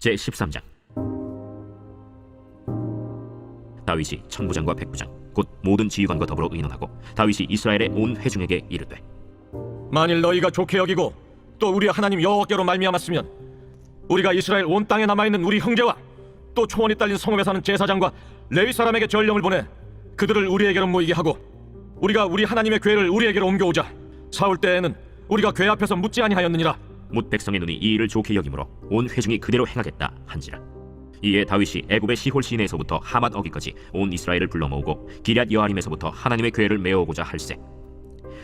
제13장. 다윗이 천부장과 백부장 곧 모든 지휘관과 더불어 의논하고 다윗이 이스라엘의 온 회중에게 이르되, 만일 너희가 좋게 여기고 또 우리 하나님 여호와께로 말미암았으면 우리가 이스라엘 온 땅에 남아있는 우리 형제와 또 초원이 딸린 성읍에 사는 제사장과 레위 사람에게 전령을 보내 그들을 우리에게로 모이게 하고 우리가 우리 하나님의 궤를 우리에게로 옮겨오자. 사울 때에는 우리가 궤 앞에서 묻지 아니하였느니라. 뭇 백성의 눈이 이 일을 좋게 여기므로 온 회중이 그대로 행하겠다 한지라. 이에 다윗이 애굽의 시홀 시내에서부터 하맛 어기까지 온 이스라엘을 불러 모으고 기럇 여아림에서부터 하나님의 궤를 메어오고자 할세.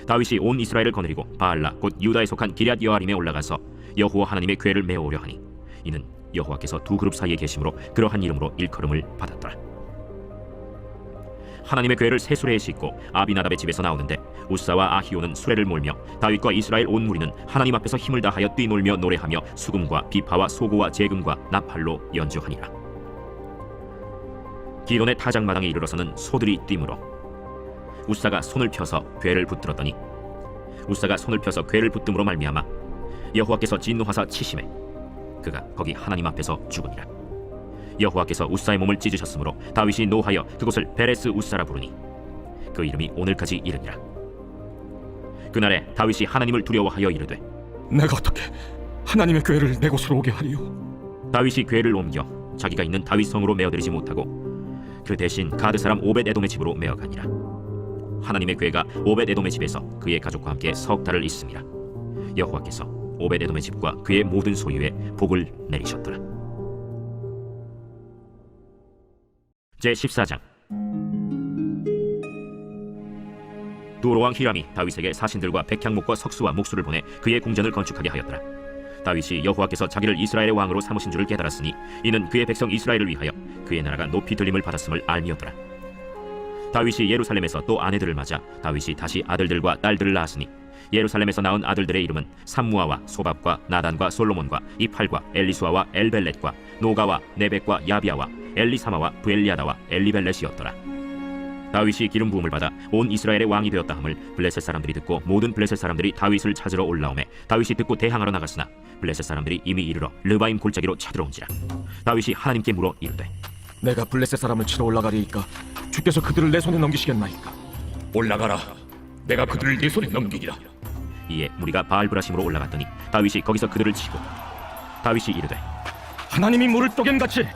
다윗이 온 이스라엘을 거느리고 바알라 곧 유다에 속한 기럇 여아림에 올라가서 여호와 하나님의 궤를 메어오려 하니 이는 여호와께서 두 그룹 사이에 계심으로 그러한 이름으로 일컬음을 받았더라. 하나님의 궤를 새 수레에 싣고 아비나답의 집에서 나오는데 우사와 아히오는 수레를 몰며 다윗과 이스라엘 온 무리는 하나님 앞에서 힘을 다하여 뛰놀며 노래하며 수금과 비파와 소고와 재금과 나팔로 연주하니라. 기돈의 타작마당에 이르러서는 소들이 뛰므로 우사가 손을 펴서 궤를 붙들었더니 우사가 손을 펴서 궤를 붙듦으로 말미암아 여호와께서 진노하사 치심에 그가 거기 하나님 앞에서 죽으니라. 여호와께서 우사의 몸을 찢으셨으므로 다윗이 노하여 그곳을 베레스 우사라 부르니 그 이름이 오늘까지 이르니라. 그날에 다윗이 하나님을 두려워하여 이르되, 내가 어떻게 하나님의 궤를 내 곳으로 오게 하리요? 다윗이 궤를 옮겨 자기가 있는 다윗 성으로 메어들이지 못하고 그 대신 가드 사람 오벳 에돔의 집으로 메어가니라. 하나님의 궤가 오벳 에돔의 집에서 그의 가족과 함께 석 달을 있음이라. 여호와께서 오벳 에돔의 집과 그의 모든 소유에 복을 내리셨더라. 제14장. 두로왕 히람이 다윗에게 사신들과 백향목과 석수와 목수를 보내 그의 궁전을 건축하게 하였더라. 다윗이 여호와께서 자기를 이스라엘의 왕으로 삼으신 줄을 깨달았으니 이는 그의 백성 이스라엘을 위하여 그의 나라가 높이 들림을 받았음을 알미었더라. 다윗이 예루살렘에서 또 아내들을 맞아 다윗이 다시 아들들과 딸들을 낳았으니 예루살렘에서 낳은 아들들의 이름은 삼무아와 소밥과 나단과 솔로몬과 이팔과 엘리수아와 엘벨렛과 노가와 네벡과 야비아와 엘리사마와 부엘리아다와 엘리벨렛이었더라. 다윗이 기름 부음을 받아 온 이스라엘의 왕이 되었다 함을 블레셋 사람들이 듣고 모든 블레셋 사람들이 다윗을 찾으러 올라오매 다윗이 듣고 대항하러 나갔으나 블레셋 사람들이 이미 이르러 르바임 골짜기로 쳐들어온지라. 다윗이 하나님께 물어 이르되, 내가 블레셋 사람을 치러 올라가리이까 주께서 그들을 내 손에 넘기시겠나이까? 올라가라. 내가 그들을 네 손에 넘기리라. 이에 무리가 바알브라심으로 올라갔더니 다윗이 거기서 그들을 치고 다윗이 이르되, 하나님이 물을 쪼갠같이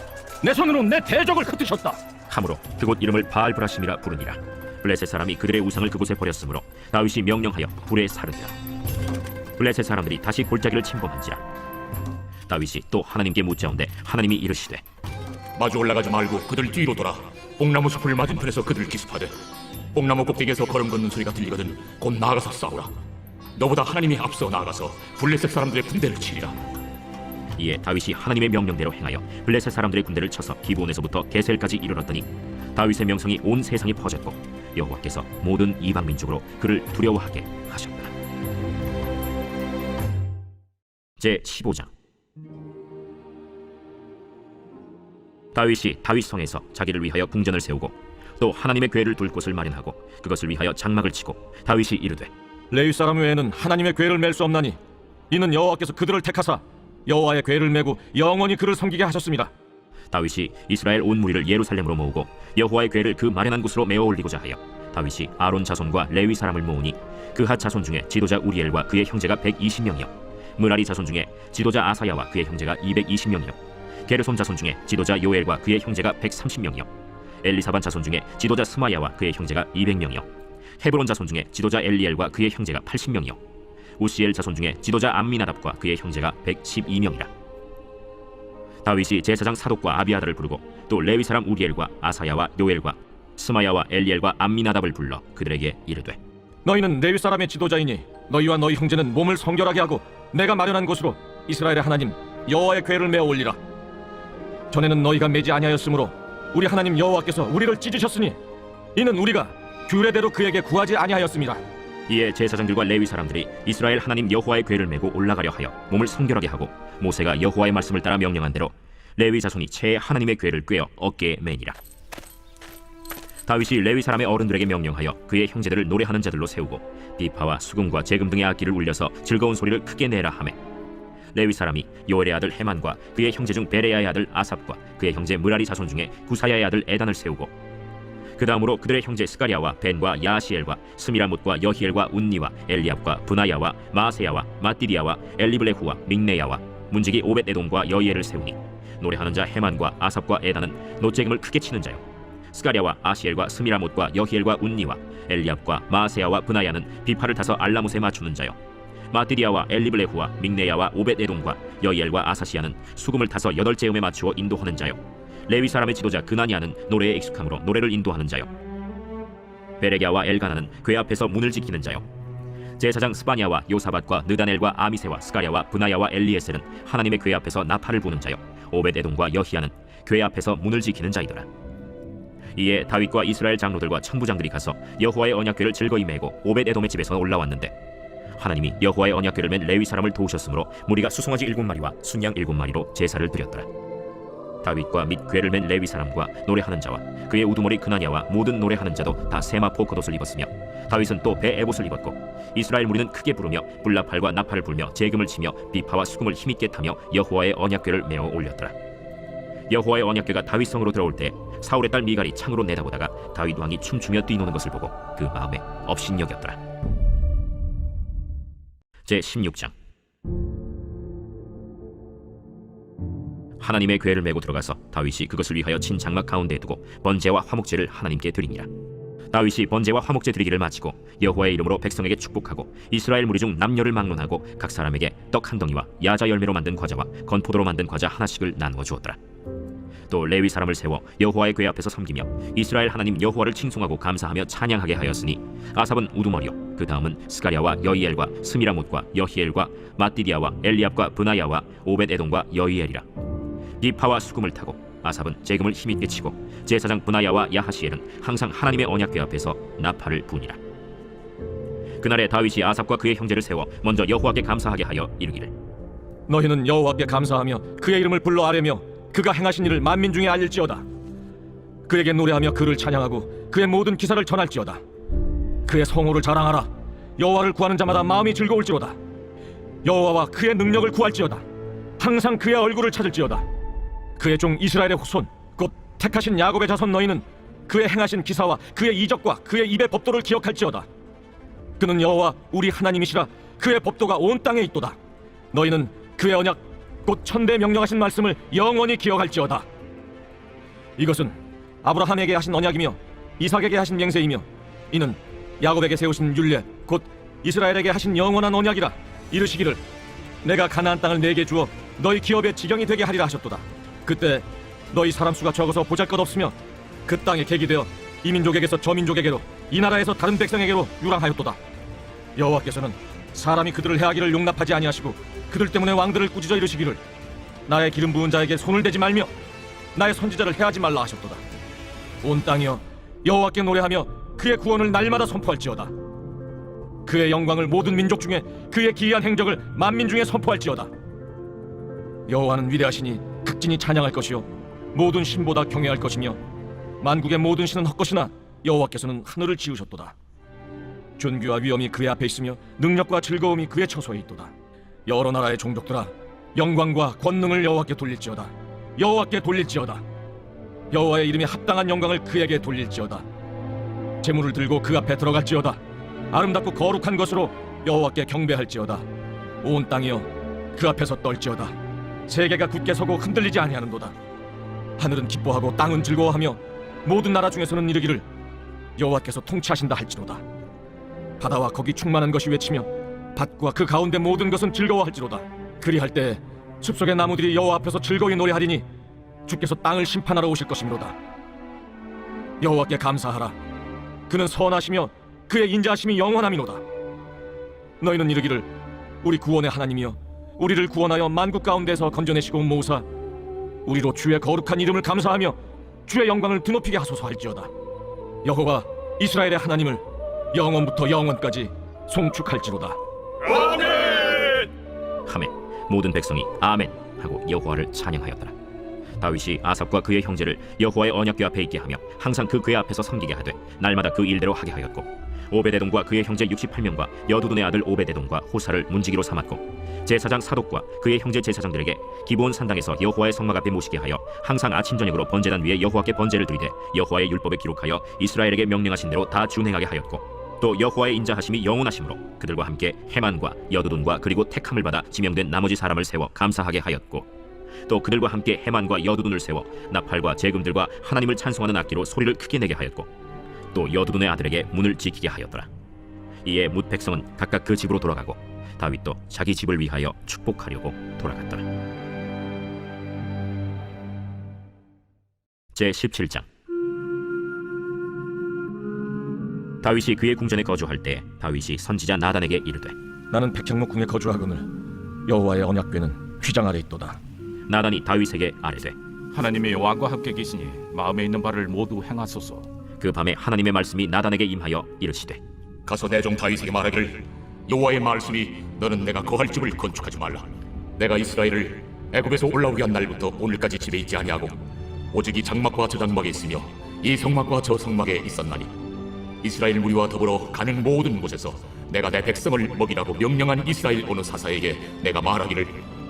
내 손으로 내 대적을 흩으셨다 함으로 그곳 이름을 바알브라심이라 부르니라. 블레셋 사람이 그들의 우상을 그곳에 버렸으므로 다윗이 명령하여 불에 사르니라. 블레셋 사람들이 다시 골짜기를 침범한지라. 다윗이 또 하나님께 묻자온데 하나님이 이르시되, 마주 올라가지 말고 그들 뒤로 돌아 뽕나무 숲을 맞은편에서 그들을 기습하되 뽕나무 꼭대기에서 걸음 걷는 소리가 들리거든 곧 나아가서 싸우라. 너보다 하나님이 앞서 나아가서 블레셋 사람들의 군대를 치리라. 이에 다윗이 하나님의 명령대로 행하여 블레셋 사람들의 군대를 쳐서 기브온에서부터 게셀까지 이르렀더니 다윗의 명성이 온 세상에 퍼졌고 여호와께서 모든 이방 민족으로 그를 두려워하게 하셨더라. 제15장. 다윗이 다윗성에서 자기를 위하여 궁전을 세우고 또 하나님의 궤를 둘 곳을 마련하고 그것을 위하여 장막을 치고 다윗이 이르되, 레위 사람 외에는 하나님의 궤를 맬 수 없나니 이는 여호와께서 그들을 택하사 여호와의 궤를 메고 영원히 그를 섬기게 하셨습니다. 다윗이 이스라엘 온 무리를 예루살렘으로 모으고 여호와의 궤를 그 마련한 곳으로 메어 올리고자 하여 다윗이 아론 자손과 레위 사람을 모으니 그핫 자손 중에 지도자 우리엘과 그의 형제가 120명이요 므라리 자손 중에 지도자 아사야와 그의 형제가 220명이요 게르솜 자손 중에 지도자 요엘과 그의 형제가 130명이요 엘리사반 자손 중에 지도자 스마야와 그의 형제가 200명이요 헤브론 자손 중에 지도자 엘리엘과 그의 형제가 80명이요 우시엘 자손 중에 지도자 암미나답과 그의 형제가 112명이라. 다윗이 제사장 사독과 아비아다를 부르고 또 레위 사람 우리엘과 아사야와 요엘과 스마야와 엘리엘과 암미나답을 불러 그들에게 이르되, 너희는 레위 사람의 지도자이니 너희와 너희 형제는 몸을 성결하게 하고 내가 마련한 곳으로 이스라엘의 하나님 여호와의 궤를 메어 올리라. 전에는 너희가 매지 아니하였으므로 우리 하나님 여호와께서 우리를 찢으셨으니 이는 우리가 규례대로 그에게 구하지 아니하였습니다. 이에 제사장들과 레위 사람들이 이스라엘 하나님 여호와의 궤를 메고 올라가려 하여 몸을 성결하게 하고 모세가 여호와의 말씀을 따라 명령한 대로 레위 자손이 채 하나님의 궤를 꿰어 어깨에 매니라. 다윗이 레위 사람의 어른들에게 명령하여 그의 형제들을 노래하는 자들로 세우고 비파와 수금과 재금 등의 악기를 울려서 즐거운 소리를 크게 내라 하매 레위 사람이 요엘의 아들 헤만과 그의 형제 중 베레야의 아들 아삽과 그의 형제 므라리 자손 중에 구사야의 아들 에단을 세우고 그 다음으로 그들의 형제 스가랴와 벤과 야시엘과 스미라못과 여히엘과 운니와 엘리압과 분하야와 마세야와 마띠리야와 엘리블레후와 믹네야와 문지기 오벳에돔과 여이엘을 세우니 노래하는 자 헤만과 아삽과 에단은 노재금을 크게 치는 자요 스가랴와 아시엘과 스미라못과 여히엘과 운니와 엘리압과 마세야와 분하야는 비파를 타서 알라못에 맞추는 자요 마띠리야와 엘리블레후와 믹네야와 오벳에돔과 여이엘과 아사시야는 수금을 타서 8제음에 맞추어 인도하는 자요 레위 사람의 지도자 그나니아는 노래에 익숙함으로 노래를 인도하는 자요 베레갸와 엘가나는 궤 앞에서 문을 지키는 자요 제사장 스바냐와 요사밧과 느다넬과 아미세와 스가랴와 분하야와 엘리에셀은 하나님의 궤 앞에서 나팔을 부는 자요 오벳에돔과 여히야는 궤 앞에서 문을 지키는 자이더라. 이에 다윗과 이스라엘 장로들과 천부장들이 가서 여호와의 언약궤를 즐거이 메고 오벳에돔의 집에서 올라왔는데 하나님이 여호와의 언약궤를 맨 레위 사람을 도우셨으므로 무리가 수송아지 7마리와 순양 7마리로 제사를 드렸더라. 다윗과 및 궤를 맨 레위 사람과 노래하는 자와 그의 우두머리 그나냐와 모든 노래하는 자도 다 세마포 겉옷을 입었으며 다윗은 또 배 에봇을 입었고 이스라엘 무리는 크게 부르며 불나팔과 나팔을 불며 재금을 치며 비파와 수금을 힘있게 타며 여호와의 언약궤를 메어 올렸더라. 여호와의 언약궤가 다윗성으로 들어올 때 사울의 딸 미갈이 창으로 내다보다가 다윗 왕이 춤추며 뛰노는 것을 보고 그 마음에 업신여겼더라. 제 16장. 하나님의 궤를 메고 들어가서 다윗이 그것을 위하여 친 장막 가운데에 두고 번제와 화목제를 하나님께 드리니라. 다윗이 번제와 화목제 드리기를 마치고 여호와의 이름으로 백성에게 축복하고 이스라엘 무리 중 남녀를 막론하고 각 사람에게 떡 한 덩이와 야자 열매로 만든 과자와 건포도로 만든 과자 하나씩을 나누어 주었더라. 또 레위 사람을 세워 여호와의 궤 앞에서 섬기며 이스라엘 하나님 여호와를 칭송하고 감사하며 찬양하게 하였으니 아삽은 우두머리요 그 다음은 스가랴와 여이엘과 스미라못과 여히엘과 마띠디아와 엘리압과 분하야와 오벳에돔과 여이엘이라. 비파와 수금을 타고 아삽은 재금을 힘있게 치고 제사장 분하야와 야하시엘은 항상 하나님의 언약궤 앞에서 나팔을 부니라. 그날에 다윗이 아삽과 그의 형제를 세워 먼저 여호와께 감사하게 하여 이르기를 너희는 여호와께 감사하며 그의 이름을 불러 아뢰며 그가 행하신 일을 만민 중에 알릴지어다. 그에게 노래하며 그를 찬양하고 그의 모든 기사를 전할지어다. 그의 성호를 자랑하라. 여호와를 구하는 자마다 마음이 즐거울지로다. 여호와와 그의 능력을 구할지어다. 항상 그의 얼굴을 찾을지어다. 그의 종 이스라엘의 후손 곧 택하신 야곱의 자손 너희는 그의 행하신 기사와 그의 이적과 그의 입의 법도를 기억할지어다. 그는 여호와 우리 하나님이시라. 그의 법도가 온 땅에 있도다. 너희는 그의 언약 곧 천대 명령하신 말씀을 영원히 기억할지어다. 이것은 아브라함에게 하신 언약이며 이삭에게 하신 맹세이며 이는 야곱에게 세우신 율례 곧 이스라엘에게 하신 영원한 언약이라. 이르시기를 내가 가나안 땅을 내게 주어 너희 기업의 지경이 되게 하리라 하셨도다. 그때 너희 사람 수가 적어서 보잘것없으며 그 땅에 객이 되어 이 민족에게서 저 민족에게로 이 나라에서 다른 백성에게로 유랑하였도다. 여호와께서는 사람이 그들을 해하기를 용납하지 아니하시고 그들 때문에 왕들을 꾸짖어 이르시기를 나의 기름 부은 자에게 손을 대지 말며 나의 선지자를 해하지 말라 하셨도다. 온 땅이여 여호와께 노래하며 그의 구원을 날마다 선포할지어다. 그의 영광을 모든 민족 중에 그의 기이한 행적을 만민 중에 선포할지어다. 여호와는 위대하시니 극진히 찬양할 것이요 모든 신보다 경외할 것이며 만국의 모든 신은 헛것이나 여호와께서는 하늘을 지으셨도다. 존귀와 위엄이 그의 앞에 있으며 능력과 즐거움이 그의 처소에 있도다. 여러 나라의 종족들아 영광과 권능을 여호와께 돌릴지어다. 여호와께 돌릴지어다. 여호와의 이름에 합당한 영광을 그에게 돌릴지어다. 제물을 들고 그 앞에 들어갈지어다. 아름답고 거룩한 것으로 여호와께 경배할지어다. 온 땅이여 그 앞에서 떨지어다. 세계가 굳게 서고 흔들리지 아니하는도다. 하늘은 기뻐하고 땅은 즐거워하며 모든 나라 중에서는 이르기를 여호와께서 통치하신다 할지로다. 바다와 거기 충만한 것이 외치며 밭과 그 가운데 모든 것은 즐거워할지로다. 그리할 때 숲속의 나무들이 여호와 앞에서 즐거이 노래하리니 주께서 땅을 심판하러 오실 것이미로다. 여호와께 감사하라. 그는 선하시며 그의 인자하심이 영원함이로다. 너희는 이르기를 우리 구원의 하나님이여 우리를 구원하여 만국 가운데서 건져내시고 온 모으사 우리로 주의 거룩한 이름을 감사하며 주의 영광을 드높이게 하소서 할지어다. 여호와 이스라엘의 하나님을 영원부터 영원까지 송축할지로다. 하매 모든 백성이 아멘 하고 여호와를 찬양하였더라. 다윗이 아삽과 그의 형제를 여호와의 언약궤 앞에 있게 하며 항상 그 궤 앞에서 섬기게 하되 날마다 그 일대로 하게 하였고, 오베데돔과 그의 형제 68명과 여두둔의 아들 오베데돔과 호사를 문지기로 삼았고, 제사장 사독과 그의 형제 제사장들에게 기브온 산당에서 여호와의 성막 앞에 모시게 하여 항상 아침 저녁으로 번제단 위에 여호와께 번제를 드리되 여호와의 율법에 기록하여 이스라엘에게 명령하신 대로 다 준행하게 하였고, 또 여호와의 인자하심이 영원하심으로 그들과 함께 헤만과 여두둔과 그리고 택함을 받아 지명된 나머지 사람을 세워 감사하게 하였고, 또 그들과 함께 헤만과 여두둔을 세워 나팔과 재금들과 하나님을 찬송하는 악기로 소리를 크게 내게 하였고, 또 여두둔의 아들에게 문을 지키게 하였더라. 이에 뭇 백성은 각각 그 집으로 돌아가고 다윗도 자기 집을 위하여 축복하려고 돌아갔더라. 제17장. 다윗이 그의 궁전에 거주할 때 다윗이 선지자 나단에게 이르되, 나는 백향목 궁에 거주하거늘 여호와의 언약궤는 휘장 아래 있도다. 나단이 다윗에게 아뢰되, 하나님의 왕과 함께 계시니 마음에 있는 바를 모두 행하소서. 그 밤에 하나님의 말씀이 나단에게 임하여 이르시되, 가서 내 종 다윗에게 말하기를, 여호와의 말씀이 너는 내가 거할 집을 건축하지 말라. 내가 이스라엘을 애굽에서 올라오게 한 날부터 오늘까지 집에 있지 아니하고 오직 이 장막과 저 장막에 있으며 이 성막과 저 성막에 있었나니, 이스라엘 무리와 더불어 가는 모든 곳에서 내가 내 백성을 먹이라고 명령한 이스라엘 어느 사사에게 내가 말하기를,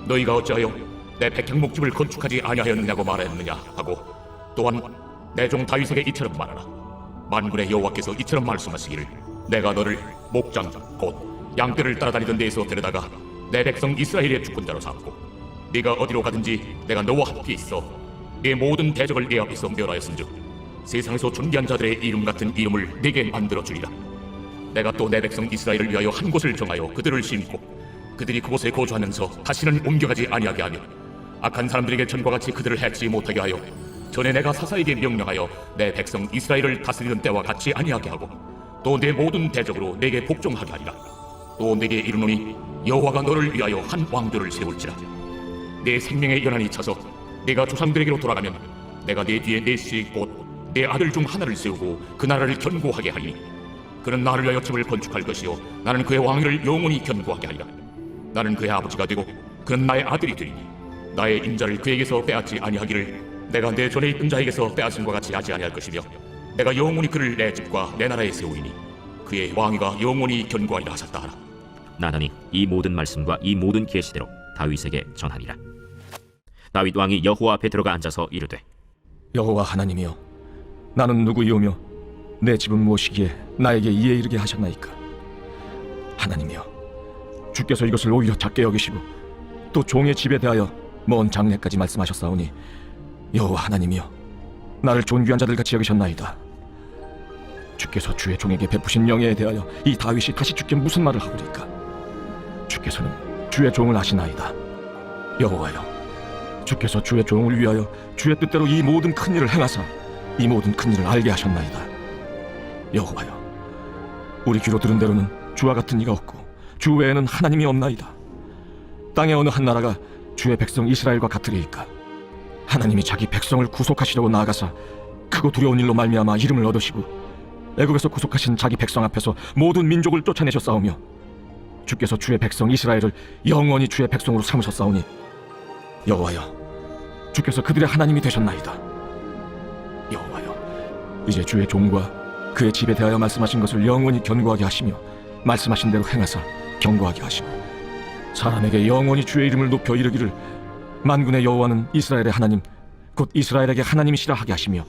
너희가 어찌하여 내 백향목집을 건축하지 아니하였느냐고 말하였느냐 하고, 또한 내 종 다윗에게 이처럼 말하라. 만군의 여호와께서 이처럼 말씀하시기를, 내가 너를 목장 곧 양떼를 따라다니던 데에서 데려다가 내 백성 이스라엘의 주권자로 삼고, 네가 어디로 가든지 내가 너와 함께 있어 네 모든 대적을 네 앞에서 멸하였은즉 세상에서 존귀한 자들의 이름 같은 이름을 네게 만들어 주리라. 내가 또 내 백성 이스라엘을 위하여 한 곳을 정하여 그들을 심고 그들이 그곳에 거주하면서 다시는 옮겨가지 아니하게 하며 악한 사람들에게 전과 같이 그들을 해치 못하게 하여 전에 내가 사사에게 명령하여 내 백성 이스라엘을 다스리던 때와 같이 아니하게 하고, 또 내 모든 대적으로 내게 복종하게 하리라. 또 내게 이르노니 여호와가 너를 위하여 한 왕조를 세울지라. 내 생명의 연한이 차서 내가 조상들에게로 돌아가면 내가 내 뒤에 넷씩 곧 내 아들 중 하나를 세우고 그 나라를 견고하게 하리니, 그는 나를 위하여 집을 건축할 것이요 나는 그의 왕위를 영원히 견고하게 하리라. 나는 그의 아버지가 되고 그는 나의 아들이 되리니, 나의 인자를 그에게서 빼앗지 아니하기를 내가 내 전에 있던 자에게서 빼앗은 것 같이 하지 아니할 것이며, 내가 영원히 그를 내 집과 내 나라에 세우리니 그의 왕위가 영원히 견고하리라 하셨다 하라. 나단이 이 모든 말씀과 이 모든 계시대로 다윗에게 전하니라. 다윗 왕이 여호와 앞에 들어가 앉아서 이르되, 여호와 하나님이여, 나는 누구이오며 내 집은 무엇이기에 나에게 이에 이르게 하셨나이까? 하나님이여, 주께서 이것을 오히려 작게 여기시고 또 종의 집에 대하여 먼 장래까지 말씀하셨사오니, 여호와 하나님이여, 나를 존귀한 자들 같이 여기셨나이다. 주께서 주의 종에게 베푸신 영예에 대하여 이 다윗이 다시 주께 무슨 말을 하오리까? 주께서는 주의 종을 아시나이다. 여호와여, 주께서 주의 종을 위하여 주의 뜻대로 이 모든 큰 일을 행하사 이 모든 큰 일을 알게 하셨나이다. 여호와여, 우리 귀로 들은 대로는 주와 같은 이가 없고 주 외에는 하나님이 없나이다. 땅의 어느 한 나라가 주의 백성 이스라엘과 같으리이까? 하나님이 자기 백성을 구속하시려고 나아가사 크고 두려운 일로 말미암아 이름을 얻으시고 애굽에서 구속하신 자기 백성 앞에서 모든 민족을 쫓아내셨사오며, 주께서 주의 백성 이스라엘을 영원히 주의 백성으로 삼으셨사오니, 여호와여, 주께서 그들의 하나님이 되셨나이다. 여호와여, 이제 주의 종과 그의 집에 대하여 말씀하신 것을 영원히 견고하게 하시며 말씀하신 대로 행하사 견고하게 하시고, 사람에게 영원히 주의 이름을 높여 이르기를, 만군의 여호와는 이스라엘의 하나님 곧 이스라엘에게 하나님이시라 하게 하시며,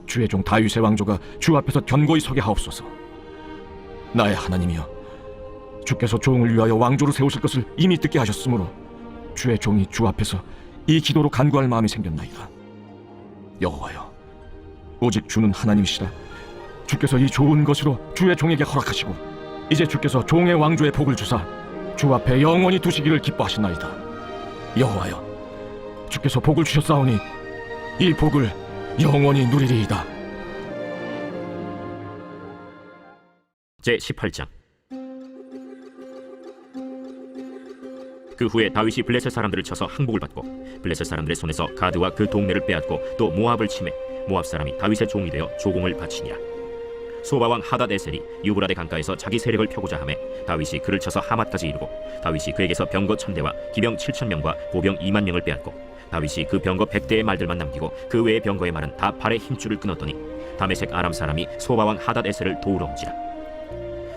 주의 종 다윗의 왕조가 주 앞에서 견고히 서게 하옵소서. 나의 하나님이여, 주께서 종을 위하여 왕조를 세우실 것을 이미 듣게 하셨으므로 주의 종이 주 앞에서 이 기도로 간구할 마음이 생겼나이다. 여호와여, 오직 주는 하나님이시라. 주께서 이 좋은 것으로 주의 종에게 허락하시고 이제 주께서 종의 왕조의 복을 주사 주 앞에 영원히 두시기를 기뻐하시나이다. 여호와여, 주께서 복을 주셨사오니 이 복을 영원히 누리리이다. 제18장. 그 후에 다윗이 블레셋 사람들을 쳐서 항복을 받고 블레셋 사람들의 손에서 가드와 그 동네를 빼앗고 또 모압을 치매 모압 사람이 다윗의 종이 되어 조공을 바치니라. 소바왕 하닷에셀이 유브라데 강가에서 자기 세력을 펴고자 하매 다윗이 그를 쳐서 하맛까지 이르고 다윗이 그에게서 병거 1000대와 기병 7000명과 보병 2만 명을 빼앗고 다윗이 그 병거 100대의 말들만 남기고 그 외의 병거의 말은 다 발에 힘줄을 끊었더니 다메섹 아람 사람이 소바왕 하닷에셀을 도우러 온지라.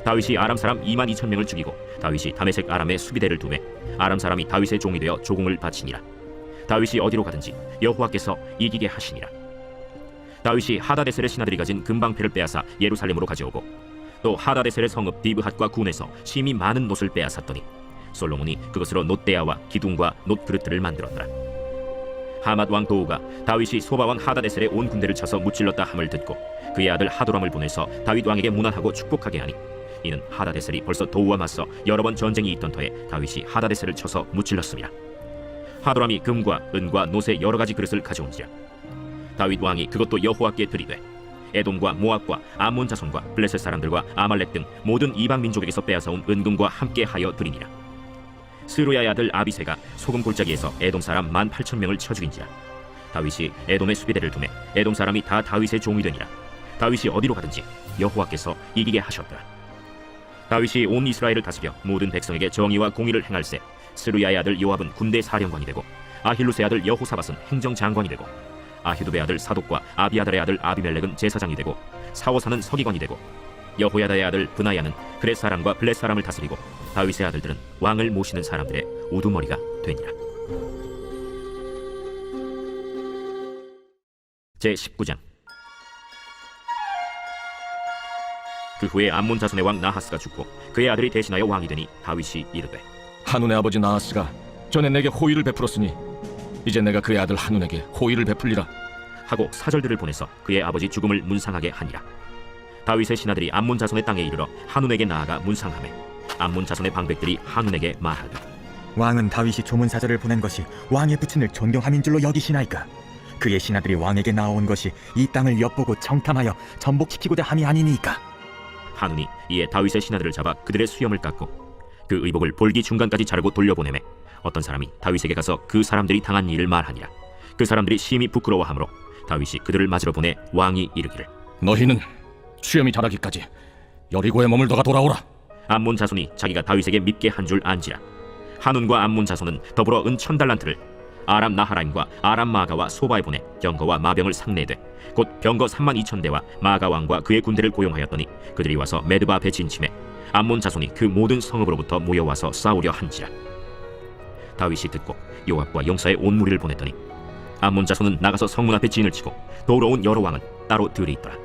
다윗이 아람 사람 2만 2천 명을 죽이고 다윗이 다메섹 아람의 수비대를 두매 아람 사람이 다윗의 종이 되어 조공을 바치니라. 다윗이 어디로 가든지 여호와께서 이기게 하시니라. 다윗이 하닷에셀의 신하들이 가진 금방패를 빼앗아 예루살렘으로 가져오고 또 하닷에셀의 성읍 디브핫과 군에서 심히 많은 놋을 빼앗았더니 솔로몬이 그것으로 놋대야와 기둥과 놋그릇들을 만들었더라. 하맛 왕 도우가 다윗이 소바왕 하닷에셀의 온 군대를 쳐서 무찔렀다 함을 듣고 그의 아들 하도람을 보내서 다윗 왕에게 문안하고 축복하게 하니 이는 하닷에셀이 벌써 도우와 맞서 여러 번 전쟁이 있던 터에 다윗이 하닷에셀을 쳐서 무찔렀습니다. 하도람이 금과 은과 놋의 여러 가지 그릇을 가져온지라. 다윗 왕이 그것도 여호와께 드리되 에돔과 모압과 암몬 자손과 블레셋 사람들과 아말렉 등 모든 이방 민족에게서 빼앗아온 은금과 함께 하여 드리니라. 스루야의 아들 아비새가 소금 골짜기에서 에돔 사람 18,000명을 쳐 죽인지라. 다윗이 에돔의 수비대를 두매 에돔 사람이 다 다윗의 종이 되니라. 다윗이 어디로 가든지 여호와께서 이기게 하셨더라. 다윗이 온 이스라엘을 다스려 모든 백성에게 정의와 공의를 행할세 스루야의 아들 요압은 군대 사령관이 되고 아힐루스의 아들 여호사밧은 행정장관이 되고 아히두베의 아들 사독과 아비아달의 아들 아비멜렉은 제사장이 되고 사오사는 서기관이 되고 여호야다의 아들 브나야는 그렛 사람과 블렛 사람을 다스리고 다윗의 아들들은 왕을 모시는 사람들의 우두머리가 되니라. 제19장. 그 후에 암몬 자손의 왕 나하스가 죽고 그의 아들이 대신하여 왕이 되니 다윗이 이르되 한운의 아버지 나하스가 전에 내게 호의를 베풀었으니 이제 내가 그의 아들 한운에게 호의를 베풀리라 하고 사절들을 보내서 그의 아버지 죽음을 문상하게 하니라. 다윗의 신하들이 암몬 자손의 땅에 이르러 한운에게 나아가 문상하매 암몬 자손의 방백들이 한운에게 말하되 왕은 다윗이 조문 사절을 보낸 것이 왕의 부친을 존경함인 줄로 여기시나이까? 그의 신하들이 왕에게 나온 것이 이 땅을 엿보고 정탐하여 전복시키고자 함이 아니니까. 한운이 이에 다윗의 신하들을 잡아 그들의 수염을 깎고 그 의복을 볼기 중간까지 자르고 돌려보내매 어떤 사람이 다윗에게 가서 그 사람들이 당한 일을 말하니라. 그 사람들이 심히 부끄러워하므로 다윗이 그들을 맞으러 보내 왕이 이르기를 너희는 수염이 자라기까지 여리고에 머물다가 돌아오라. 암몬 자손이 자기가 다윗에게 믿게 한 줄 안지라. 한운과 암몬 자손은 더불어 은 1000달란트를 아람 나하라임과 아람 마가와 소바에 보내 병거와 마병을 상내되 곧 병거 32,000대와 마가 왕과 그의 군대를 고용하였더니 그들이 와서 메드바 앞에 진침해 암몬 자손이 그 모든 성읍으로부터 모여와서 싸우려 한지라. 다윗이 듣고 요압과 용사의 온 무리를 보냈더니 암몬 자손은 나가서 성문 앞에 진을 치고 도우러 온 여러 왕은 따로 들이 있더라.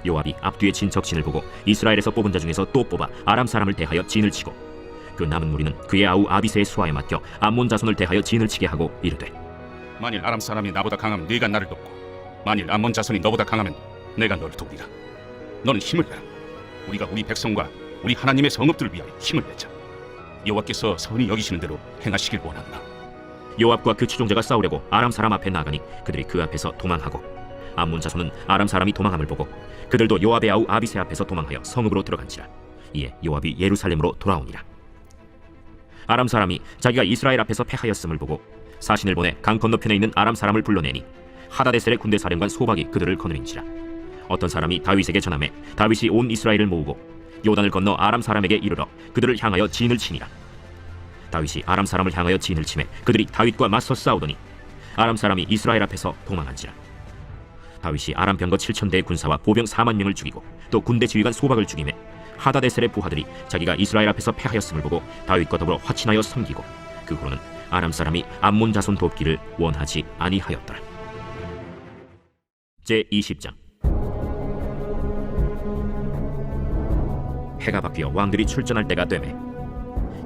요압이 앞뒤에 진척진을 보고 이스라엘에서 뽑은 자 중에서 또 뽑아 아람 사람을 대하여 진을 치고 그 남은 무리는 그의 아우 아비새의 수하에 맡겨 암몬 자손을 대하여 진을 치게 하고 이르되 만일 아람 사람이 나보다 강하면 네가 나를 돕고 만일 암몬 자손이 너보다 강하면 내가 너를 돕리라. 너는 힘을 내라. 우리가 우리 백성과 우리 하나님의 성읍들을 위하여 힘을 내자. 여호와께서 선히 여기시는 대로 행하시길 원하노라. 요압과 그 추종자가 싸우려고 아람 사람 앞에 나가니 그들이 그 앞에서 도망하고 암몬 자손은 아람 사람이 도망함을 보고 그들도 요압의 아우 아비새 앞에서 도망하여 성읍으로 들어간지라. 이에 요압이 예루살렘으로 돌아오니라. 아람 사람이 자기가 이스라엘 앞에서 패하였음을 보고 사신을 보내 강 건너편에 있는 아람 사람을 불러내니 하닷에셀의 군대 사령관 소박이 그들을 거느린지라. 어떤 사람이 다윗에게 전하매 다윗이 온 이스라엘을 모으고 요단을 건너 아람 사람에게 이르러 그들을 향하여 진을 치니라. 다윗이 아람 사람을 향하여 진을 치매 그들이 다윗과 맞서 싸우더니 아람 사람이 이스라엘 앞에서 도망한지라. 다윗이 아람 병거 7,000대의 군사와 보병 4만 명을 죽이고 또 군대 지휘관 소박을 죽이매 하닷에셀의 부하들이 자기가 이스라엘 앞에서 패하였음을 보고 다윗과 더불어 화친하여 섬기고 그 후로는 아람 사람이 암몬 자손 돕기를 원하지 아니하였더라. 제20장. 해가 바뀌어 왕들이 출전할 때가 되매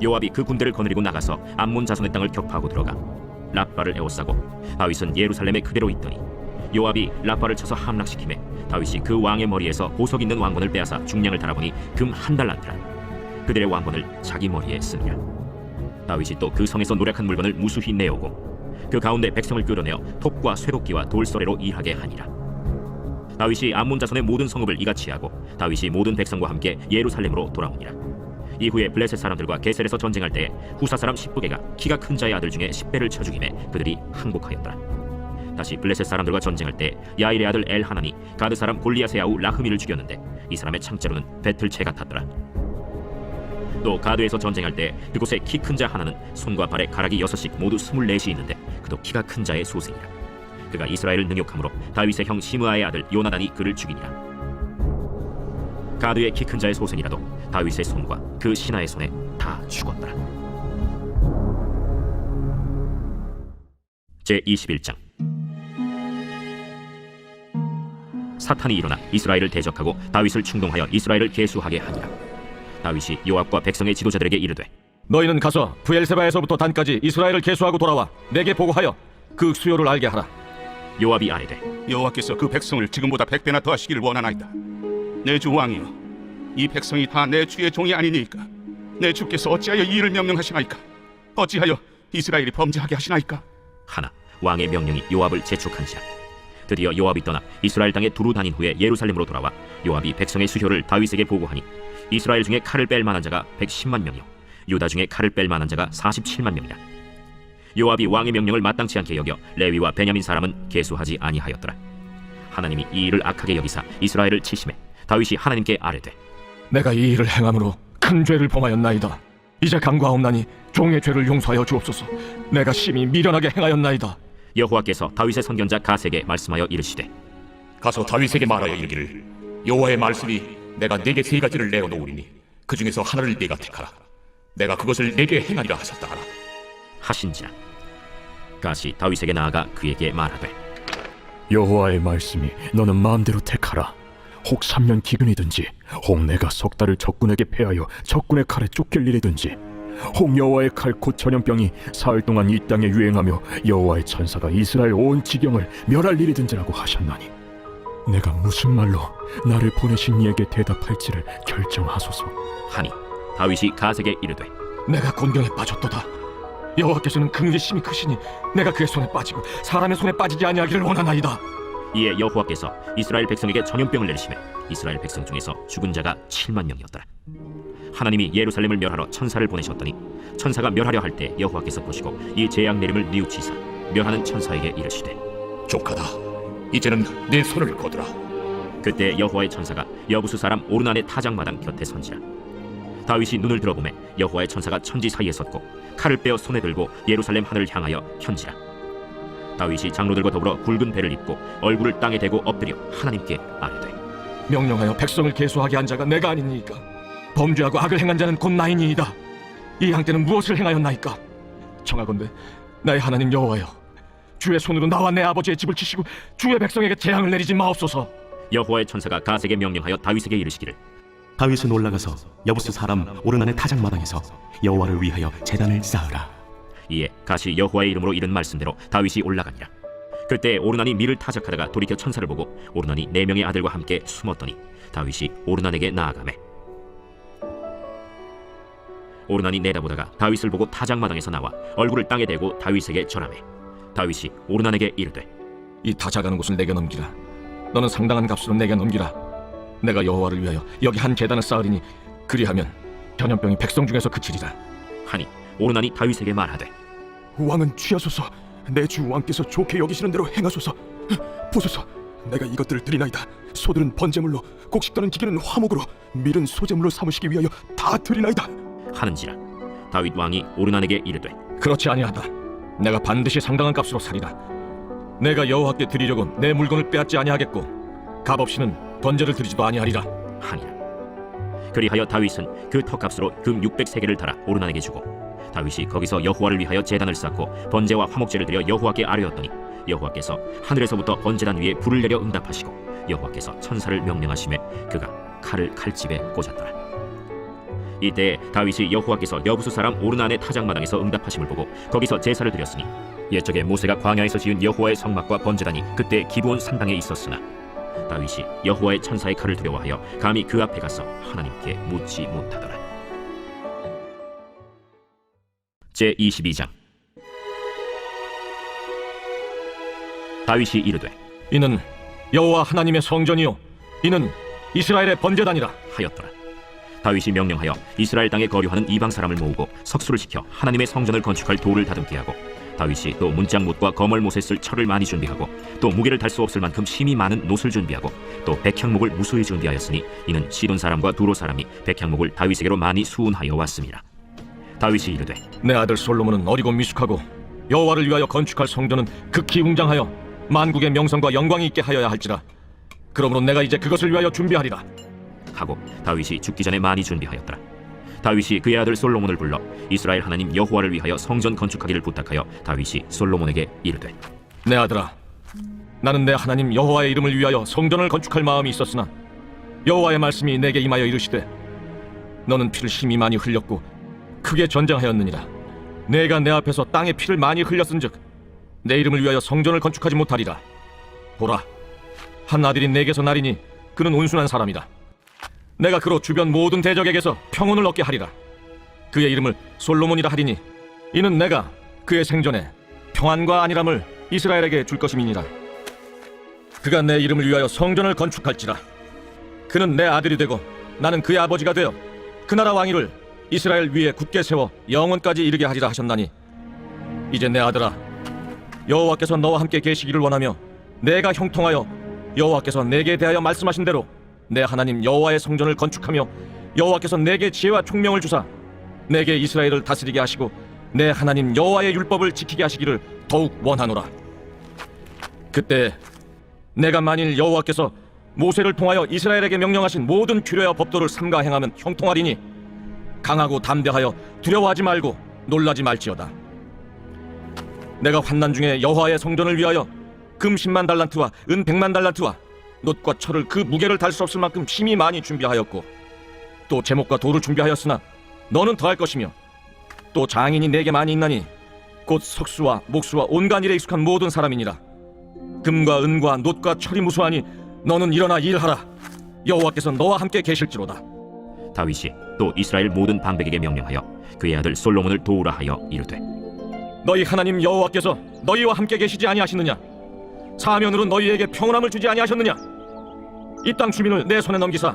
요압이 그 군대를 거느리고 나가서 암몬 자손의 땅을 격파하고 들어가 랍바를 에워싸고 다윗은 예루살렘에 그대로 있더니 요압이 랍바를 쳐서 함락시키매 다윗이 그 왕의 머리에서 보석 있는 왕관을 빼앗아 중량을 달아보니 금 1달란트라. 그들의 왕관을 자기 머리에 쓰니라. 다윗이 또 그 성에서 노력한 물건을 무수히 내오고 그 가운데 백성을 끌어내어 톱과 쇠도끼와 돌서래로 일하게 하니라. 다윗이 암몬 자손의 모든 성읍을 이같이 하고 다윗이 모든 백성과 함께 예루살렘으로 돌아오니라. 이후에 블레셋 사람들과 게셀에서 전쟁할 때에 후사 사람 십부게가 키가 큰 자의 아들 중에 10배를 쳐 죽이매 그들이 항복하였더라. 다시 블레셋 사람들과 전쟁할 때 야일의 아들 엘하나니 가드 사람 골리앗의 아우 라흐미를 죽였는데 이 사람의 창자로는 배틀채 같았더라. 또 가드에서 전쟁할 때 그곳에 키 큰 자 하나는 손과 발에 가락이 6씩 모두 24이 있는데 그도 키가 큰 자의 소생이라. 그가 이스라엘을 능욕함으로 다윗의 형 시므아의 아들 요나단이 그를 죽이니라. 가드의 키 큰 자의 소생이라도 다윗의 손과 그 신하의 손에 다 죽었더라. 제21장. 사탄이 일어나 이스라엘을 대적하고 다윗을 충동하여 이스라엘을 계수하게 하니라. 다윗이 요압과 백성의 지도자들에게 이르되 너희는 가서 브엘세바에서부터 단까지 이스라엘을 계수하고 돌아와 내게 보고하여 그 수요를 알게 하라. 요압이 아뢰되 여호와께서 그 백성을 지금보다 100배나 더하시기를 원하나이다. 내 주 왕이여, 이 백성이 다 내 주의 종이 아니니까 내 주께서 어찌하여 이 일을 명령하시나이까? 어찌하여 이스라엘이 범죄하게 하시나이까? 하나 왕의 명령이 요압을 재촉한지라. 드디어 요압이 떠나 이스라엘 땅에 두루 다닌 후에 예루살렘으로 돌아와 요압이 백성의 수효를 다윗에게 보고하니 이스라엘 중에 칼을 뺄 만한 자가 110만 명이요 유다 중에 칼을 뺄 만한 자가 47만 명이라. 요압이 왕의 명령을 마땅치 않게 여겨 레위와 베냐민 사람은 계수하지 아니하였더라. 하나님이 이 일을 악하게 여기사 이스라엘을 치심해 다윗이 하나님께 아뢰되 내가 이 일을 행함으로 큰 죄를 범하였나이다. 이제 간과하옵나니 종의 죄를 용서하여 주옵소서. 내가 심히 미련하게 행하였나이다. 여호와께서 다윗의 선견자 가세에게 말씀하여 이르시되 가서 다윗에게 말하여 이르기를 여호와의 말씀이 내가 네게 3가지를 내어 놓으리니 그 중에서 하나를 네가 택하라. 내가 그것을 네게 행하리라 하셨다 하라. 하신지라. 가시 다윗에게 나아가 그에게 말하되 여호와의 말씀이 너는 마음대로 택하라. 혹 3년 기근이든지 혹 내가 석 달을 적군에게 패하여 적군의 칼에 쫓길 일이든지 혹 여호와의 칼 곧 전염병이 사흘 동안 이 땅에 유행하며 여호와의 천사가 이스라엘 온 지경을 멸할 일이든지라고 하셨나니 내가 무슨 말로 나를 보내신 이에게 대답할지를 결정하소서. 하니 다윗이 가세에게 이르되 내가 곤경에 빠졌도다. 여호와께서는 긍휼이 심히 크시니 내가 그의 손에 빠지고 사람의 손에 빠지지 아니하기를 원하나이다. 이에 여호와께서 이스라엘 백성에게 전염병을 내리시매 이스라엘 백성 중에서 죽은 자가 7만 명이었더라. 하나님이 예루살렘을 멸하러 천사를 보내셨더니 천사가 멸하려 할 때 여호와께서 보시고 이 재앙 내림을 뉘우치사 멸하는 천사에게 이르시되 조카다, 이제는 내 손을 거두라. 그때 여호와의 천사가 여부수 사람 오르난의 타작마당 곁에 선지라. 다윗이 눈을 들어보매 여호와의 천사가 천지 사이에 섰고 칼을 빼어 손에 들고 예루살렘 하늘을 향하여 현지라. 다윗이 장로들과 더불어 굵은 배를 입고 얼굴을 땅에 대고 엎드려 하나님께 아뢰되 명령하여 백성을 계수하게 한 자가 내가 아니니까 범죄하고 악을 행한 자는 곧 나이니이다. 이 양떼는 무엇을 행하였나이까? 청하건대 나의 하나님 여호와여, 주의 손으로 나와 내 아버지의 집을 치시고 주의 백성에게 재앙을 내리지 마옵소서. 여호와의 천사가 가세에게 명령하여 다윗에게 이르시기를 다윗은 올라가서 여부스 사람 오르난의 타작마당에서 여호와를 위하여 제단을 쌓으라. 이에 가시 여호와의 이름으로 이른 말씀대로 다윗이 올라가니라. 그때 오르난이 밀을 타작하다가 돌이켜 천사를 보고 오르난이 4명의 아들과 함께 숨었더니 다윗이 오르난에게 나아가매 오르난이 내다보다가 다윗을 보고 타작마당에서 나와 얼굴을 땅에 대고 다윗에게 절하매 다윗이 오르난에게 이르되 이 타작하는 곳을 내게 넘기라. 너는 상당한 값으로 내게 넘기라. 내가 여호와를 위하여 여기 한 제단을 쌓으리니 그리하면 전염병이 백성 중에서 그치리라. 하니 오르난이 다윗에게 말하되 왕은 취하소서. 내 주 왕께서 좋게 여기시는 대로 행하소서. 보소서, 내가 이것들을 드리나이다. 소들은 번제물로, 곡식떠는 기계는 화목으로, 밀은 소제물로 삼으시기 위하여 다 드리나이다. 하는지라. 다윗 왕이 오르난에게 이르되 그렇지 아니하다. 내가 반드시 상당한 값으로 사리라. 내가 여호와께 드리려고 내 물건을 빼앗지 아니하겠고 값없이는 번제를 드리지도 아니하리라. 하니라. 그리하여 다윗은 그 턱값으로 금 600세겔을 달아 오르난에게 주고 다윗이 거기서 여호와를 위하여 제단을 쌓고 번제와 화목제를 드려 여호와께 아뢰었더니 여호와께서 하늘에서부터 번제단 위에 불을 내려 응답하시고 여호와께서 천사를 명령하심에 그가 칼을 칼집에 꽂았더라. 이때 다윗이 여호와께서 여부수 사람 오르난의 타작마당에서 응답하심을 보고 거기서 제사를 드렸으니 옛적에 모세가 광야에서 지은 여호와의 성막과 번제단이 그때 기브온 산당에 있었으나 다윗이 여호와의 천사의 칼을 두려워하여 감히 그 앞에 가서 하나님께 묻지 못하더라. 제22장. 다윗이 이르되 이는 여호와 하나님의 성전이요 이는 이스라엘의 번제단이라 하였더라. 다윗이 명령하여 이스라엘 땅에 거류하는 이방 사람을 모으고 석수를 시켜 하나님의 성전을 건축할 돌을 다듬게 하고 다윗이 또 문짝못과 거멀못에 쓸 철을 많이 준비하고 또 무게를 달 수 없을 만큼 힘이 많은 놋을 준비하고 또 백향목을 무수히 준비하였으니 이는 시돈 사람과 두로 사람이 백향목을 다윗에게로 많이 수운하여 왔습니다. 다윗이 이르되 내 아들 솔로몬은 어리고 미숙하고 여호와를 위하여 건축할 성전은 극히 웅장하여 만국의 명성과 영광이 있게 하여야 할지라. 그러므로 내가 이제 그것을 위하여 준비하리라. 하고 다윗이 죽기 전에 많이 준비하였더라. 다윗이 그의 아들 솔로몬을 불러 이스라엘 하나님 여호와를 위하여 성전 건축하기를 부탁하여 다윗이 솔로몬에게 이르되 내 아들아, 나는 내 하나님 여호와의 이름을 위하여 성전을 건축할 마음이 있었으나 여호와의 말씀이 내게 임하여 이르시되 너는 피를 심히 많이 흘렸고 크게 전쟁하였느니라. 내가 내 앞에서 땅에 피를 많이 흘렸은즉 내 이름을 위하여 성전을 건축하지 못하리라. 보라, 한 아들이 내게서 나리니 그는 온순한 사람이다. 내가 그로 주변 모든 대적에게서 평온을 얻게 하리라. 그의 이름을 솔로몬이라 하리니 이는 내가 그의 생전에 평안과 안일함을 이스라엘에게 줄 것임이니라. 그가 내 이름을 위하여 성전을 건축할지라. 그는 내 아들이 되고 나는 그의 아버지가 되어 그 나라 왕위를 이스라엘 위에 굳게 세워 영원까지 이르게 하리라 하셨나니 이제 내 아들아, 여호와께서 너와 함께 계시기를 원하며 내가 형통하여 여호와께서 내게 대하여 말씀하신 대로 내 하나님 여호와의 성전을 건축하며 여호와께서 내게 지혜와 총명을 주사 내게 이스라엘을 다스리게 하시고 내 하나님 여호와의 율법을 지키게 하시기를 더욱 원하노라. 그때 내가 만일 여호와께서 모세를 통하여 이스라엘에게 명령하신 모든 규례와 법도를 삼가 행하면 형통하리니 강하고 담대하여 두려워하지 말고 놀라지 말지어다. 내가 환난 중에 여호와의 성전을 위하여 금 10만 달란트와 은 100만 달란트와 놋과 철을 그 무게를 달 수 없을 만큼 심히 많이 준비하였고 또 제목과 돌을 준비하였으나 너는 더할 것이며 또 장인이 내게 많이 있나니 곧 석수와 목수와 온갖 일에 익숙한 모든 사람이니라. 금과 은과 놋과 철이 무수하니 너는 일어나 일하라. 여호와께서 너와 함께 계실지로다. 다윗이 또 이스라엘 모든 방백에게 명령하여 그의 아들 솔로몬을 도우라 하여 이르되 너희 하나님 여호와께서 너희와 함께 계시지 아니하시느냐? 사면으로 너희에게 평온함을 주지 아니하셨느냐? 이 땅 주민을 내 손에 넘기사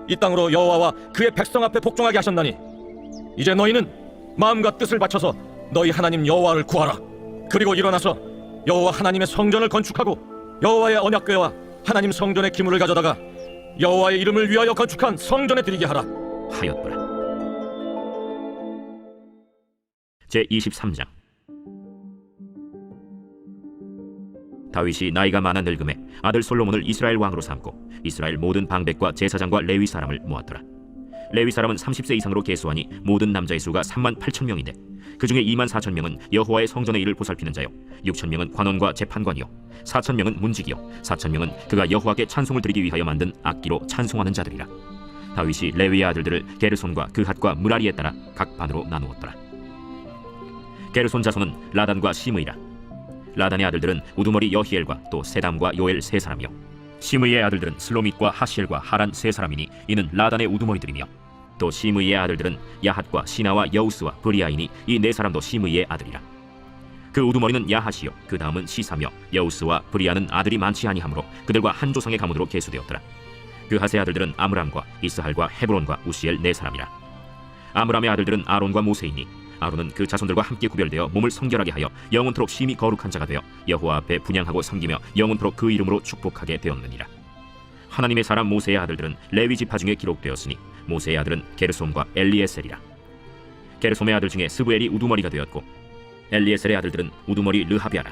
이 땅으로 여호와와 그의 백성 앞에 복종하게 하셨나니 이제 너희는 마음과 뜻을 바쳐서 너희 하나님 여호와를 구하라. 그리고 일어나서 여호와 하나님의 성전을 건축하고 여호와의 언약궤와 하나님 성전의 기물을 가져다가 여호와의 이름을 위하여 건축한 성전에 드리게 하라 하였더라. 제23장. 다윗이 나이가 많아 늙음에 아들 솔로몬을 이스라엘 왕으로 삼고 이스라엘 모든 방백과 제사장과 레위 사람을 모았더라. 레위 사람은 30세 이상으로 계수하니 모든 남자의 수가 3만 8천 명인데 그 중에 2만 4천 명은 여호와의 성전의 일을 보살피는 자요 6천 명은 관원과 재판관이요 4천 명은 문지기요 4천 명은 그가 여호와께 찬송을 드리기 위하여 만든 악기로 찬송하는 자들이라. 다윗이 레위의 아들들을 게르손과 그핫과 므라리에 따라 각 반으로 나누었더라. 게르손 자손은 라단과 시므이라. 라단의 아들들은 우두머리 여히엘과 또 세담과 요엘 세 사람이요 시므이의 아들들은 슬로밋과 하시엘과 하란 세 사람이니 이는 라단의 우두머리들이며 또 시므이의 아들들은 야핫과 시나와 여우스와 브리아이니 이 네 사람도 시므이의 아들이라. 그 우두머리는 야핫이요 그 다음은 시사며 여우스와 브리아는 아들이 많지 아니하므로 그들과 한 조상의 가문으로 계수되었더라. 그 핫의 아들들은 아므람과 이스할과 헤브론과 우시엘 네 사람이라. 아므람의 아들들은 아론과 모세이니 아론은 그 자손들과 함께 구별되어 몸을 성결하게 하여 영원토록 심히 거룩한 자가 되어 여호와 앞에 분향하고 섬기며 영원토록 그 이름으로 축복하게 되었느니라. 하나님의 사람 모세의 아들들은 레위 지파 중에 기록되었으니 모세의 아들은 게르솜과 엘리에셀이라. 게르솜의 아들 중에 스브엘이 우두머리가 되었고 엘리에셀의 아들들은 우두머리 르하비아라.